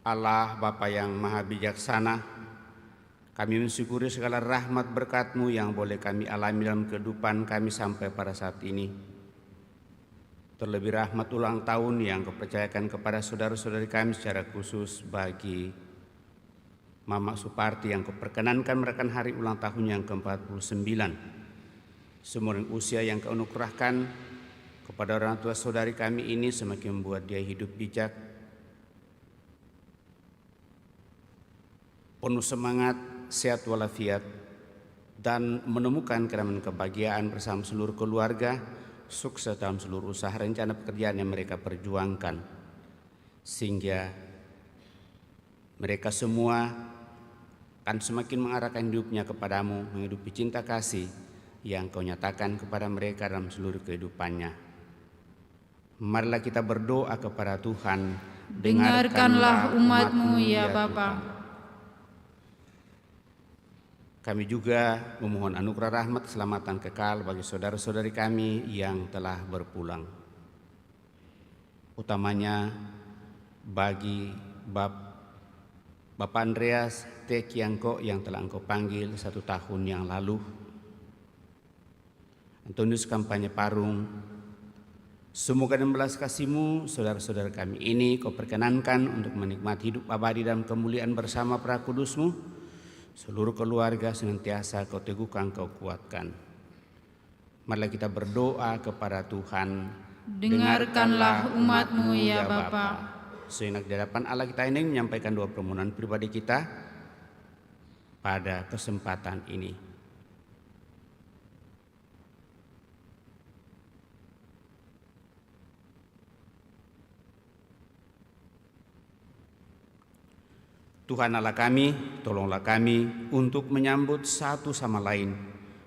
Allah Bapa yang Maha Bijaksana, kami mensyukuri segala rahmat berkat-Mu yang boleh kami alami dalam kehidupan kami sampai pada saat ini. Terlebih rahmat ulang tahun yang Kau percayakan kepada saudara-saudari kami, secara khusus bagi Mama Suparti yang Kau perkenankan merayakan hari ulang tahun yang ke-49. Seumur usia yang Kau anugerahkan kepada orang tua saudari kami ini semakin membuat dia hidup bijak, penuh semangat, sehat walafiat, dan menemukan kebahagiaan bersama seluruh keluarga, sukses dalam seluruh usaha rencana pekerjaan yang mereka perjuangkan, sehingga mereka semua akan semakin mengarahkan hidupnya kepadamu, menghidupi cinta kasih yang Kau nyatakan kepada mereka dalam seluruh kehidupannya. Marilah kita berdoa kepada Tuhan. Dengarkanlah umat-Mu ya Bapa. Kami juga memohon anugerah rahmat keselamatan kekal bagi saudara-saudari kami yang telah berpulang. Utamanya bagi Bapak Andreas T. Kiangko yang telah Engkau panggil 1 tahun yang lalu. Antonius Kampanye Parung, semoga dengan belas kasih-Mu saudara-saudara kami ini Kau perkenankan untuk menikmati hidup abadi dalam kemuliaan bersama para kudus-Mu. Seluruh keluarga senantiasa Kau teguhkan, Kau kuatkan. Marilah kita berdoa kepada Tuhan. Dengarkanlah umat-Mu ya Bapa. Sejenak di hadapan Allah kita ini menyampaikan doa permohonan pribadi kita pada kesempatan ini. Tuhan Allah kami, tolonglah kami untuk menyambut satu sama lain,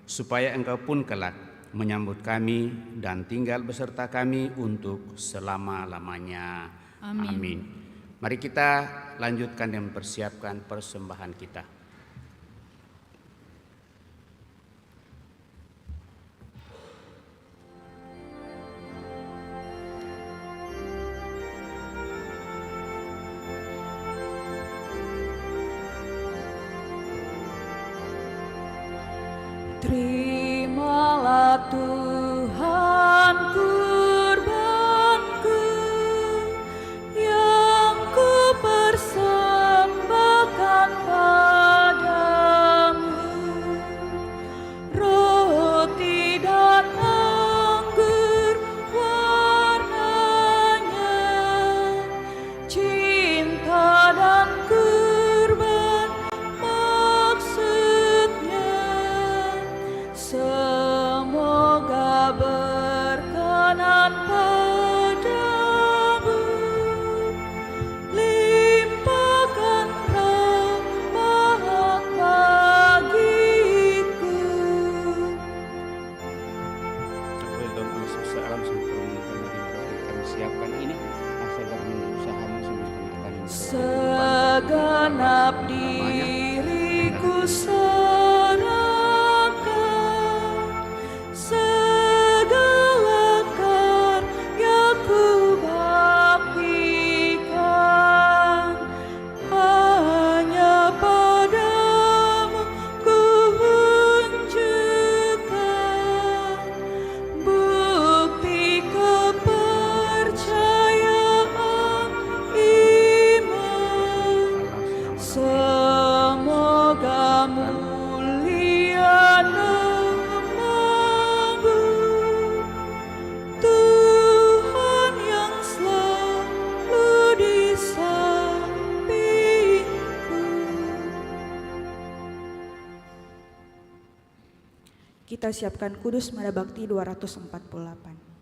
supaya Engkau pun kelak menyambut kami dan tinggal beserta kami untuk selama-lamanya. Amin. Mari kita lanjutkan dan mempersiapkan persembahan kita. Terimalah Tuhan kurbanku yang ku persembahkan padamu. Roti dan anggur warnanya, cinta dan kurban maksudnya. Semoga berkenan padamu, limpahkan rahmat bagiku. Terpuji dalam Kristus alam sempurna kami siapkan ini asal dari usaha-Mu sambil akan Segenap diriku serahkan, segala karyaku baktikan, hanya padamu ku unjukkan bukti kepercayaan iman. Semoga mulia nama-Mu, Tuhan yang selalu di sampingku. Kita siapkan kudus Mada Bakti 248.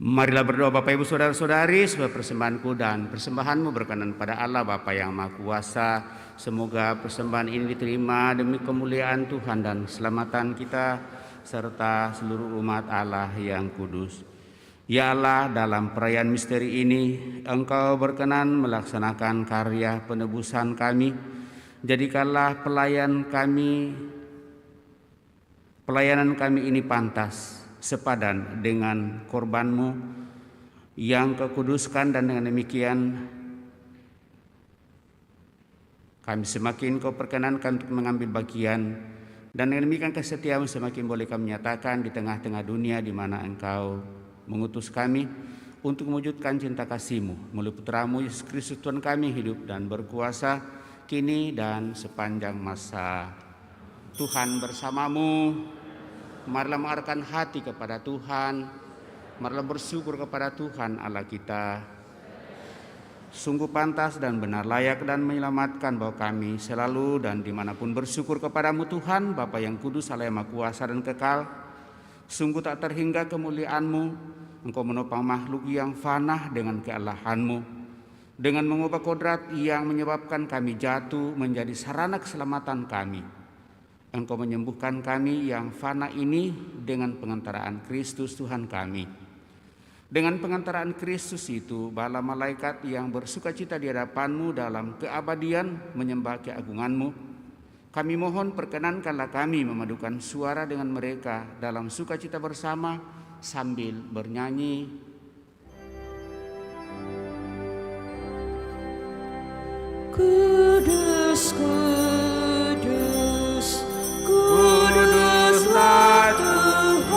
Marilah berdoa Bapak Ibu Saudara-saudari, supaya persembahanku dan persembahanmu berkenan pada Allah Bapa yang Maha Kuasa. Semoga persembahan ini diterima demi kemuliaan Tuhan dan keselamatan kita serta seluruh umat Allah yang kudus. Ya Allah, dalam perayaan misteri ini Engkau berkenan melaksanakan karya penebusan kami. Jadikanlah pelayanan kami ini pantas sepadan dengan korban-Mu yang Kau kuduskan, dan dengan demikian kami semakin Kau perkenankan untuk mengambil bagian, dan dengan demikian kesetiaan semakin boleh kami nyatakan di tengah-tengah dunia di mana Engkau mengutus kami untuk mewujudkan cinta kasih-Mu melalui Putra-Mu Yesus Kristus Tuhan kami, hidup dan berkuasa kini dan sepanjang masa. Tuhan bersamamu, marilah mengarahkan hati kepada Tuhan, marilah bersyukur kepada Tuhan Allah kita. Sungguh pantas dan benar, layak dan menyelamatkan bahwa kami selalu dan dimanapun bersyukur kepadamu Tuhan, Bapa yang kudus, Allah yang maha kuasa dan kekal. Sungguh tak terhingga kemuliaan-Mu. Engkau menopang makhluk yang fana dengan kealahan-Mu, dengan mengubah kodrat yang menyebabkan kami jatuh menjadi sarana keselamatan kami. Engkau menyembuhkan kami yang fana ini dengan pengantaraan Kristus Tuhan kami. Dengan pengantaraan Kristus itu, bala malaikat yang bersukacita di hadapan-Mu dalam keabadian menyembah keagungan-Mu. Kami mohon perkenankanlah kami memadukan suara dengan mereka dalam sukacita bersama sambil bernyanyi. Kudus, kudus, kuduslah Tuhan,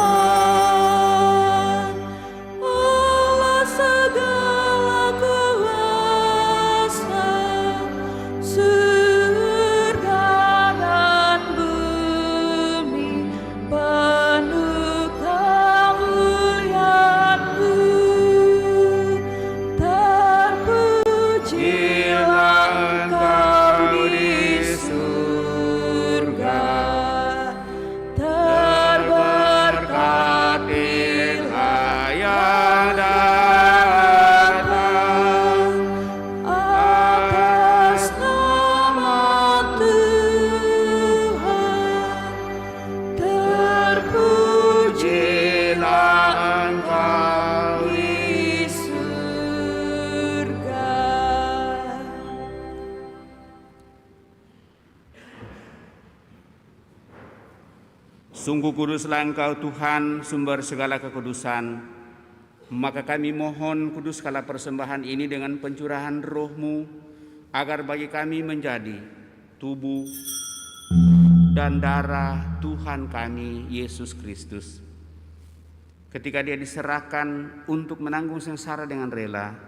Allah segala kuasa, surga dan bumi penuh kemuliaan-Mu. Terpujilah Engkau di surga, terberkatilah yang datang atas nama Tuhan. Terpujilah Engkau di surga. Sungguh kuduslah Engkau Tuhan, sumber segala kekudusan. Maka kami mohon kuduskanlah persembahan ini dengan pencurahan Roh-Mu, agar bagi kami menjadi tubuh dan darah Tuhan kami Yesus Kristus. Ketika Dia diserahkan untuk menanggung sengsara dengan rela,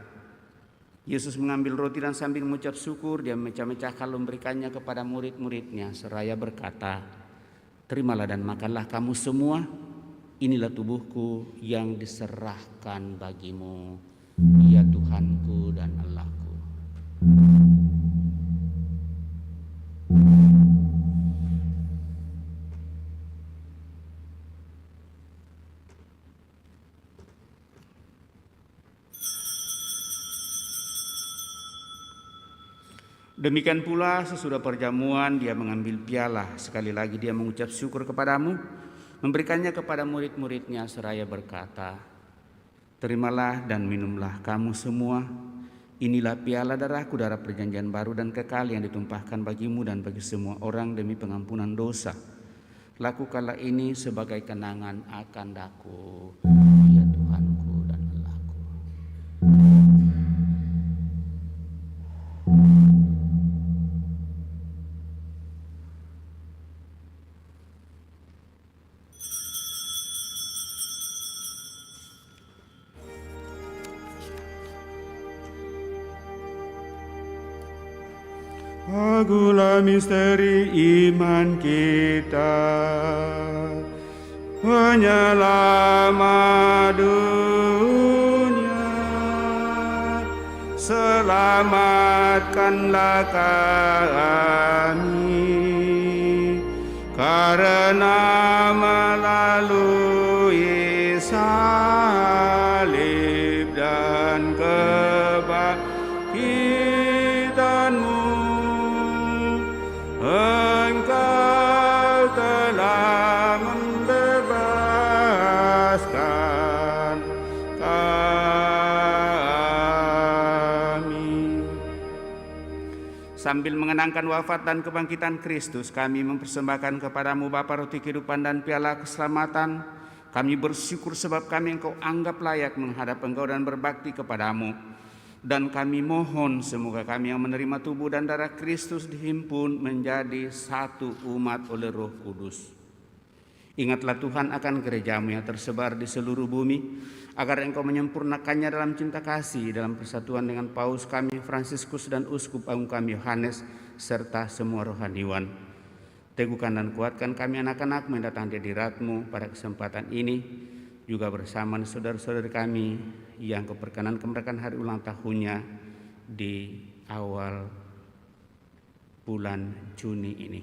Yesus mengambil roti dan sambil mengucap syukur, Dia memecah-mecahkan lalu memberikannya kepada murid-muridnya seraya berkata, "Terimalah dan makanlah kamu semua, inilah tubuhku yang diserahkan bagimu, ya Tuhanku dan Allahku." Demikian pula sesudah perjamuan Dia mengambil piala, sekali lagi Dia mengucap syukur kepadamu, memberikannya kepada murid-muridnya seraya berkata, "Terimalah dan minumlah kamu semua, inilah piala darahku, darah perjanjian baru dan kekal yang ditumpahkan bagimu dan bagi semua orang demi pengampunan dosa. Lakukanlah ini sebagai kenangan akan Aku, ya Tuhanku dan Allahku." Agulah misteri iman kita, penyelamat dunia. Selamatkanlah kami, karena melalui salib dan kebangkitan-Mu, Engkau telah membebaskan kami. Sambil mengenangkan wafat dan kebangkitan Kristus, kami mempersembahkan kepadamu Bapa roti kehidupan dan piala keselamatan. Kami bersyukur sebab kami Engkau anggap layak menghadap Engkau dan berbakti kepadamu. Dan kami mohon semoga kami yang menerima tubuh dan darah Kristus dihimpun menjadi satu umat oleh Roh Kudus. Ingatlah Tuhan akan gerejamu yang tersebar di seluruh bumi, agar Engkau menyempurnakannya dalam cinta kasih, dalam persatuan dengan Paus kami Fransiskus dan Uskup Agung kami Yohanes, serta semua rohaniwan. Teguhkan dan kuatkan kami anak-anak mendatang hadirat-Mu pada kesempatan ini, juga bersama saudara-saudari kami yang keperkenan kemerayakan hari ulang tahunnya di awal bulan Juni ini.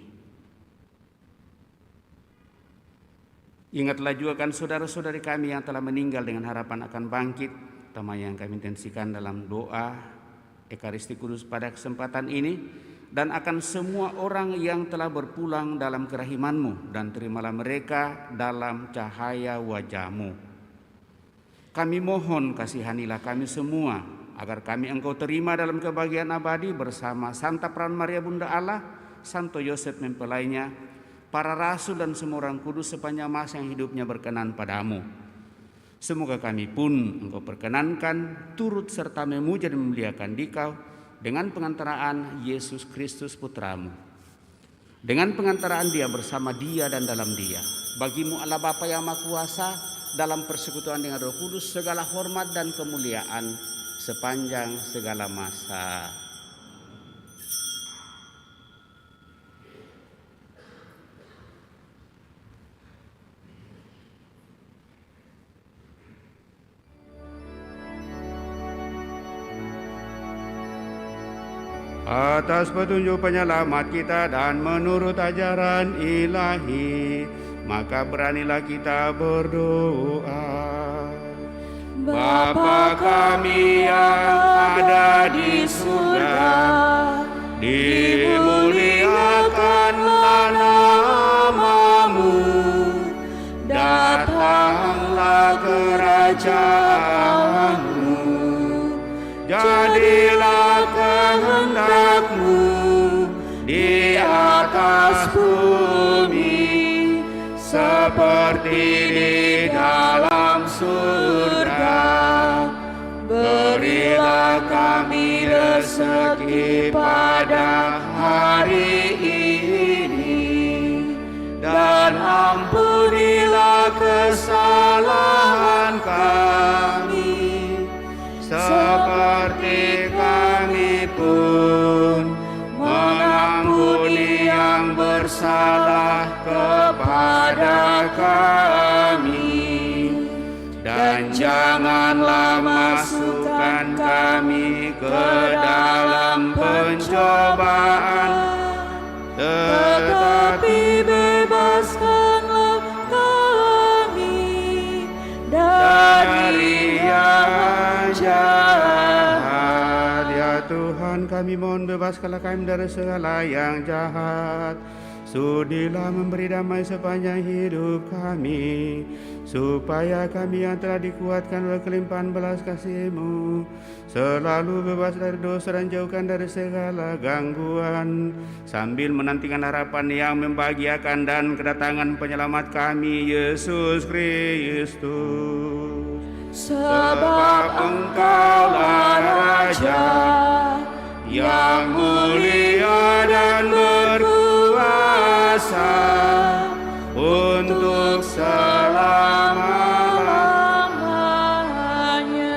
Ingatlah juga kan saudara-saudari kami yang telah meninggal dengan harapan akan bangkit, terutama yang kami intensikan dalam doa Ekaristi Kudus pada kesempatan ini, dan akan semua orang yang telah berpulang dalam kerahiman-Mu, dan terimalah mereka dalam cahaya wajah-Mu. Kami mohon kasihanilah kami semua, agar kami Engkau terima dalam kebahagiaan abadi bersama Santa Perawan Maria Bunda Allah, Santo Yosef mempelainya, para rasul dan semua orang kudus sepanjang masa yang hidupnya berkenan padamu. Semoga kami pun Engkau perkenankan turut serta memuja dan memuliakan Dikau dengan pengantaraan Yesus Kristus Putramu. Dengan pengantaraan Dia, bersama Dia dan dalam Dia. Bagimu Allah Bapa yang Maha Kuasa, dalam persekutuan dengan Roh Kudus, segala hormat dan kemuliaan sepanjang segala masa. Atas petunjuk penyelamat kita dan menurut ajaran ilahi, maka beranilah kita berdoa. Bapa kami yang ada di surga, dimuliakanlah nama-Mu, datanglah kerajaan-Mu, jadilah kehendak-Mu di atas bumi seperti di dalam surga. Berilah kami rezeki pada hari ini, dan ampunilah kesalahan kami, seperti kami pun mengampuni yang bersalah kepada kami. Dan janganlah masukkan kami ke dalam pencobaan, tetapi bebaskanlah kami dari yang jahat. Ya Tuhan, kami mohon bebaskanlah kami dari segala yang jahat. Sudilah memberi damai sepanjang hidup kami, supaya kami yang telah dikuatkan oleh kelimpahan belas kasih-Mu selalu bebas dari dosa dan jauhkan dari segala gangguan, sambil menantikan harapan yang membahagiakan dan kedatangan penyelamat kami, Yesus Kristus. Sebab Engkaulah Raja yang mulia dan berkuasa untuk selama-lamanya.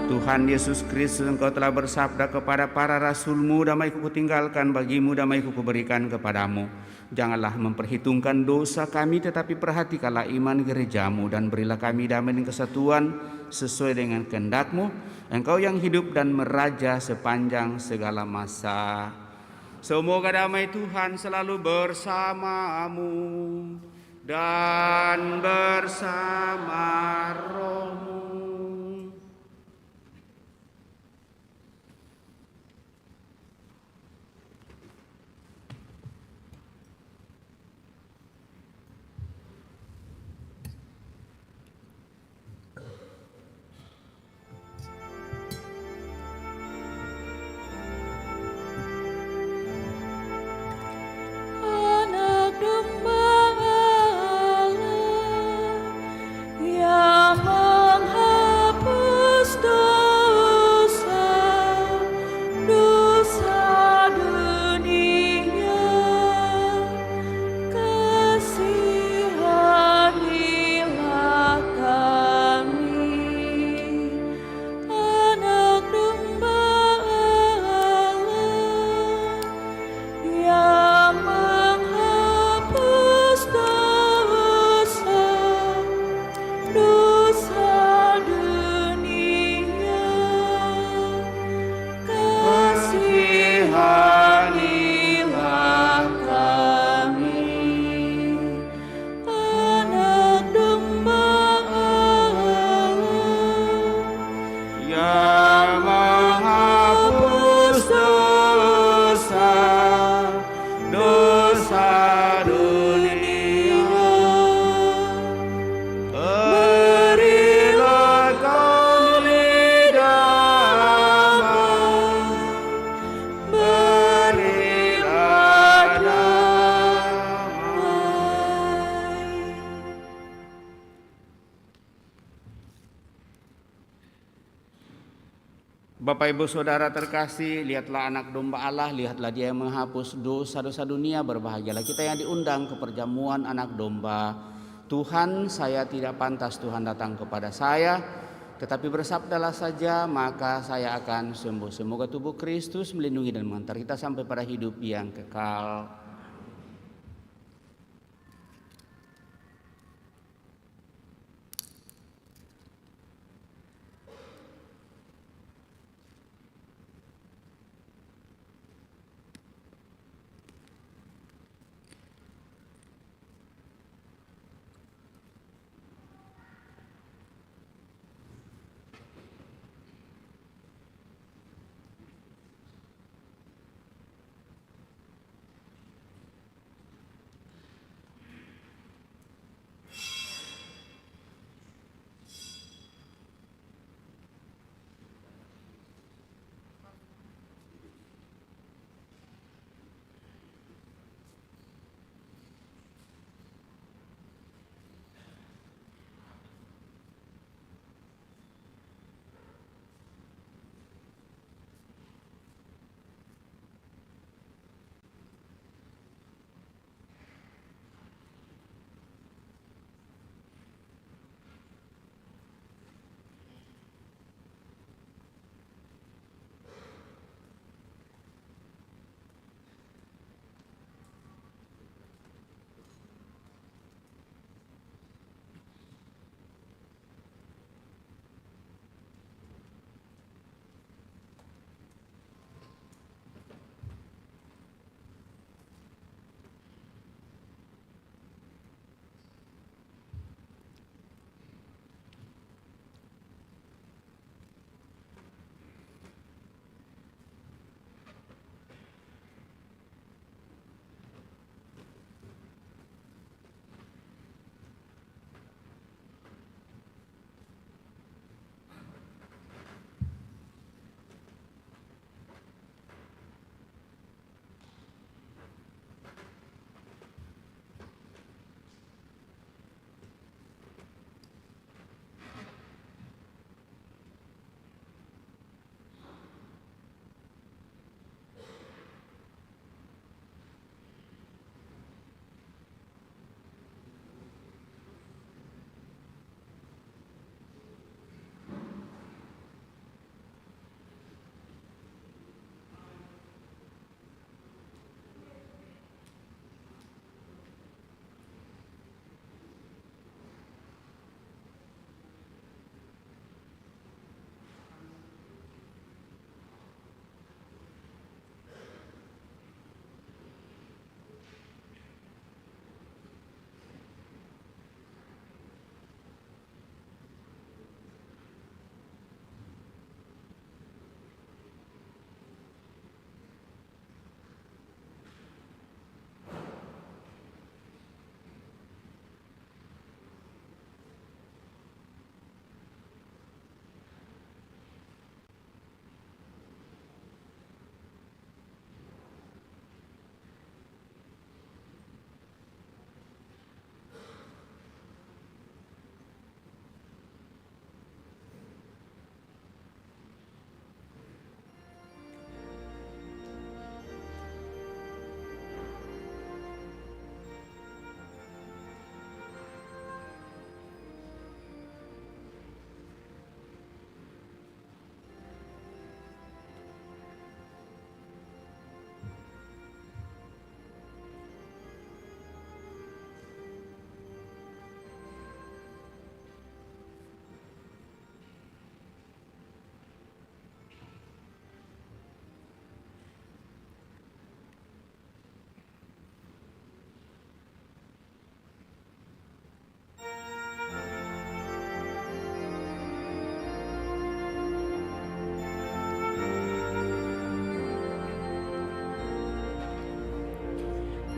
Tuhan Yesus Kristus, Engkau telah bersabda kepada para rasul-Mu, damai-Ku kutinggalkan bagimu, damai-Ku kuberikan kepadamu. Janganlah memperhitungkan dosa kami, tetapi perhatikanlah iman gereja-Mu, dan berilah kami damai dan kesatuan sesuai dengan kehendak-Mu, Engkau yang hidup dan meraja sepanjang segala masa. Semoga damai Tuhan selalu bersamamu dan bersama roh-Mu. Anak domba Allah yang Bapak Ibu Saudara terkasih, lihatlah anak domba Allah, lihatlah dia yang menghapus dosa-dosa dunia. Berbahagialah kita yang diundang ke perjamuan anak domba. Tuhan, saya tidak pantas Tuhan datang kepada saya, tetapi bersabdalah saja maka saya akan sembuh. Semoga tubuh Kristus melindungi dan mengantar kita sampai pada hidup yang kekal.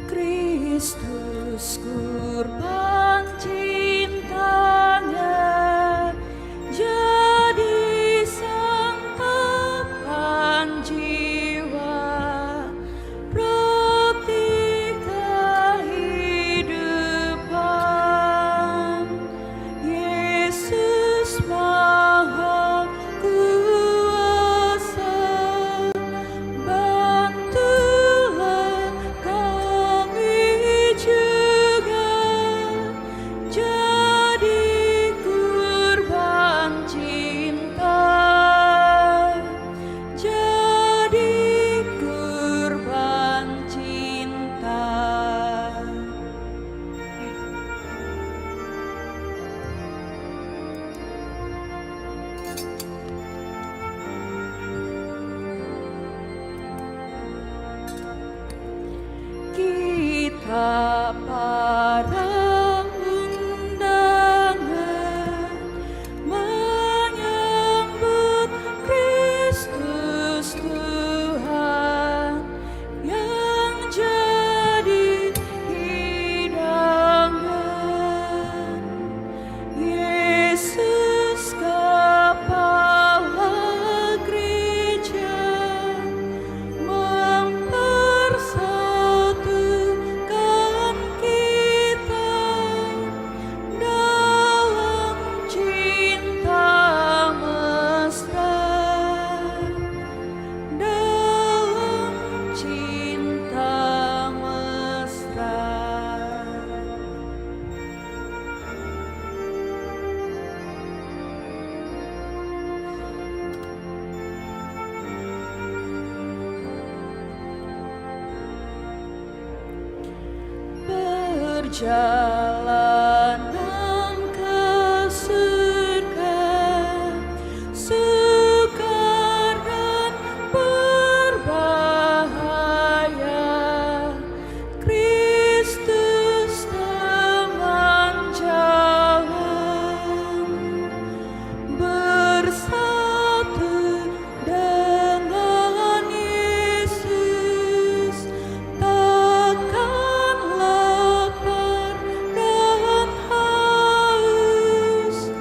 Kristus kurban cintanya jadi santapan jiwa, roti kehidupan. Yesus Maha Kuasa perjalanan ke surga, sukar dan berbahaya. Kristus teman jalan, bersatu dengan Yesus, takkan lapar dan haus.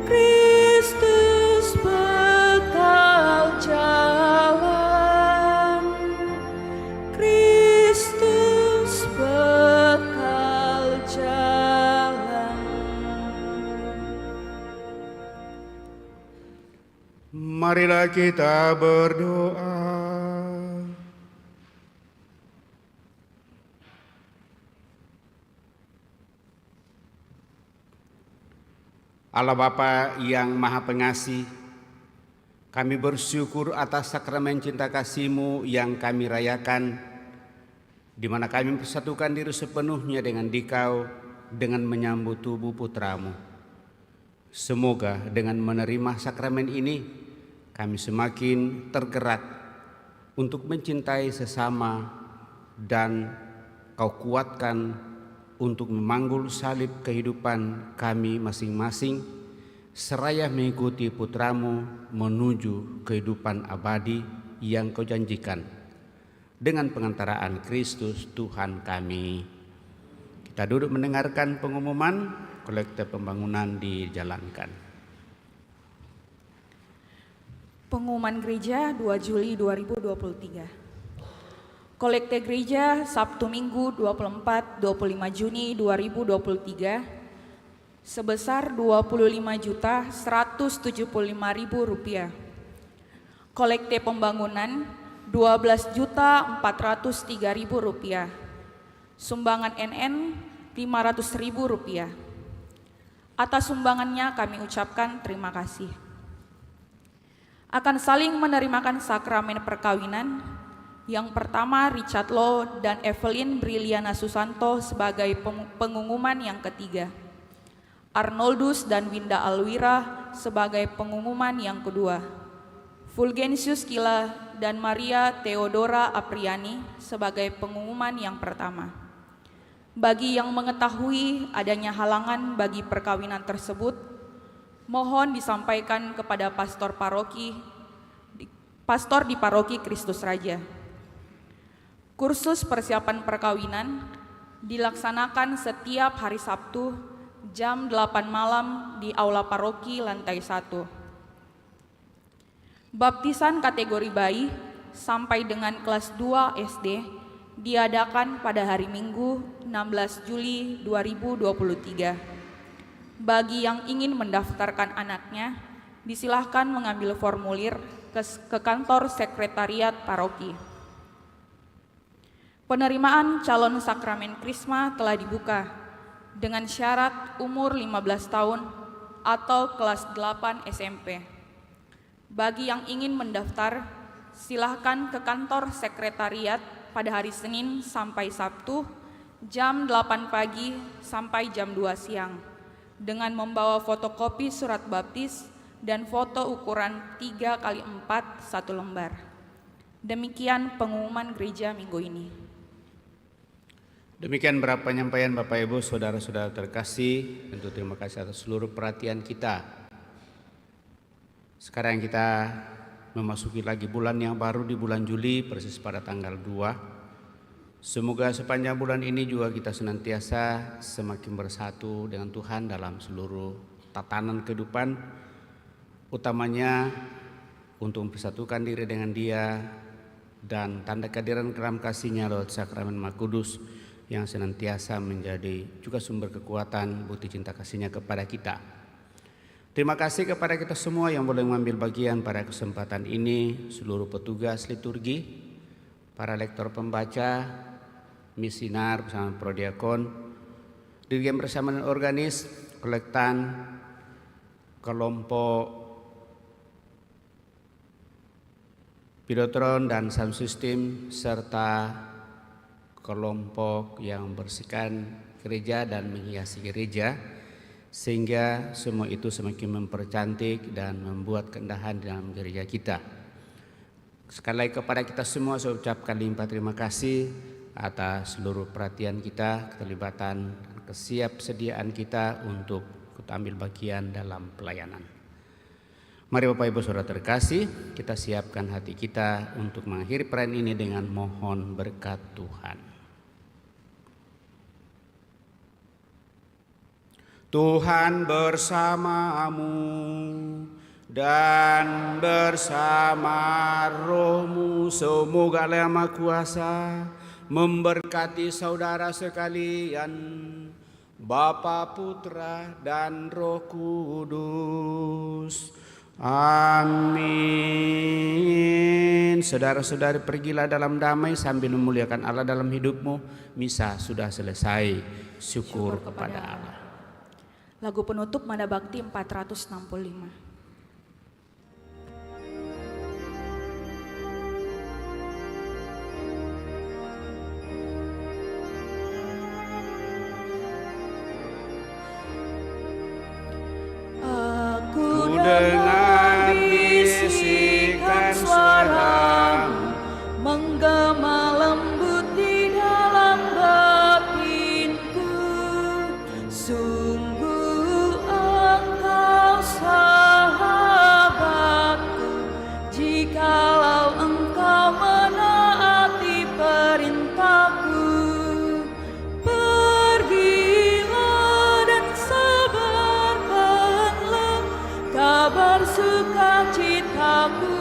Kristus bekal jalan, Kristus bekal jalan. Marilah kita berdoa. Allah Bapa yang Maha Pengasih, kami bersyukur atas sakramen cinta kasih-Mu yang kami rayakan, di mana kami mempersatukan diri sepenuhnya dengan Dikau dengan menyambut tubuh Putra-Mu. Semoga dengan menerima sakramen ini, kami semakin tergerak untuk mencintai sesama dan Kau kuatkan untuk memanggul salib kehidupan kami masing-masing, seraya mengikuti Putra-Mu menuju kehidupan abadi yang Kau janjikan. Dengan pengantaraan Kristus Tuhan kami. Kita duduk mendengarkan pengumuman, kolekte pembangunan dijalankan. Pengumuman gereja 2 Juli 2023. Kolekte gereja Sabtu Minggu 24-25 Juni 2023 sebesar Rp25.175.000. Kolekte pembangunan Rp12.403.000. Sumbangan NN Rp500.000. Atas sumbangannya kami ucapkan terima kasih. Akan saling menerimakan sakramen perkawinan. Yang pertama, Richard Lo dan Evelyn Briliana Susanto sebagai pengumuman yang ketiga. Arnoldus dan Winda Alwira sebagai pengumuman yang kedua. Fulgensius Kila dan Maria Theodora Apriani sebagai pengumuman yang pertama. Bagi yang mengetahui adanya halangan bagi perkawinan tersebut, mohon disampaikan kepada pastor di paroki Kristus Raja. Kursus persiapan perkawinan dilaksanakan setiap hari Sabtu jam 8 malam di Aula Paroki lantai 1. Baptisan kategori bayi sampai dengan kelas 2 SD diadakan pada hari Minggu 16 Juli 2023. Bagi yang ingin mendaftarkan anaknya, disilahkan mengambil formulir ke kantor sekretariat paroki. Penerimaan calon sakramen Krisma telah dibuka dengan syarat umur 15 tahun atau kelas 8 SMP. Bagi yang ingin mendaftar, silahkan ke kantor sekretariat pada hari Senin sampai Sabtu jam 8 pagi sampai jam 2 siang dengan membawa fotokopi surat baptis dan foto ukuran 3x4 1 lembar. Demikian pengumuman gereja minggu ini. Demikian berapa penyampaian Bapak Ibu Saudara-saudara terkasih. Tentu terima kasih atas seluruh perhatian kita. Sekarang kita memasuki lagi bulan yang baru di bulan Juli, persis pada tanggal 2. Semoga sepanjang bulan ini juga kita senantiasa semakin bersatu dengan Tuhan dalam seluruh tatanan kehidupan, utamanya untuk mempersatukan diri dengan Dia dan tanda kehadiran dalam kasih-Nya lewat sakramen Maha Kudus yang senantiasa menjadi juga sumber kekuatan bukti cinta kasih-Nya kepada kita. Terima kasih kepada kita semua yang boleh mengambil bagian pada kesempatan ini, seluruh petugas liturgi, para lektor pembaca, misinar bersama prodiakon, dirjen bersama dengan organis, kolektan, kelompok Pidotron dan sound system serta kelompok yang membersihkan gereja dan menghiasi gereja, sehingga semua itu semakin mempercantik dan membuat keindahan di dalam gereja kita. Sekali lagi kepada kita semua saya ucapkan limpah terima kasih atas seluruh perhatian kita, keterlibatan, dan kesiapsediaan kita untuk ikut ambil bagian dalam pelayanan. Mari Bapak Ibu Saudara terkasih, kita siapkan hati kita untuk mengakhiri perayaan ini dengan mohon berkat Tuhan. Tuhan bersamamu dan bersama rohmu, semoga Allah Yang Maha Kuasa memberkati saudara sekalian, Bapa, Putra, dan Roh Kudus. Amin. Saudara-saudari, pergilah dalam damai sambil memuliakan Allah dalam hidupmu. Misa sudah selesai. Syukur kepada Allah. Lagu penutup Mada Bakti 465. Aku dengar bisikan suaramu menggema lembut di dalam batinku. Sungguh engkau sahabatku, jikalau engkau menaati perintahku. Pergilah dan sebarkanlah kabar sukacitaku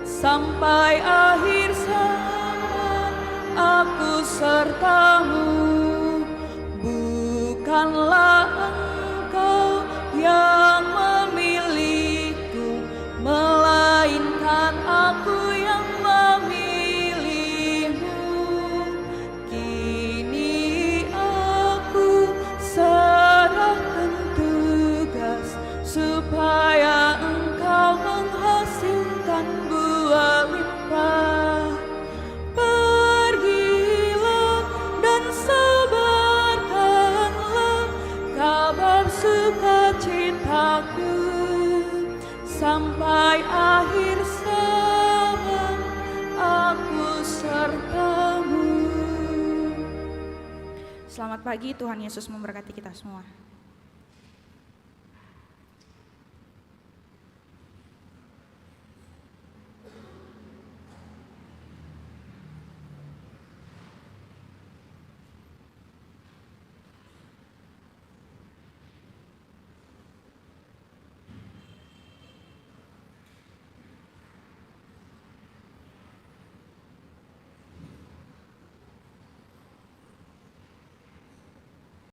sampai akhir zaman. Aku sertamu. Bukanlah engkau yang memilihku, melainkan aku yang memilihmu. Kini aku serahkan tugas supaya engkau menghasilkan buah limpah. Pergilah dan sebarkanlah kabar sukacitaku sampai akhir zaman. Aku sertamu. Selamat pagi, Tuhan Yesus memberkati kita semua.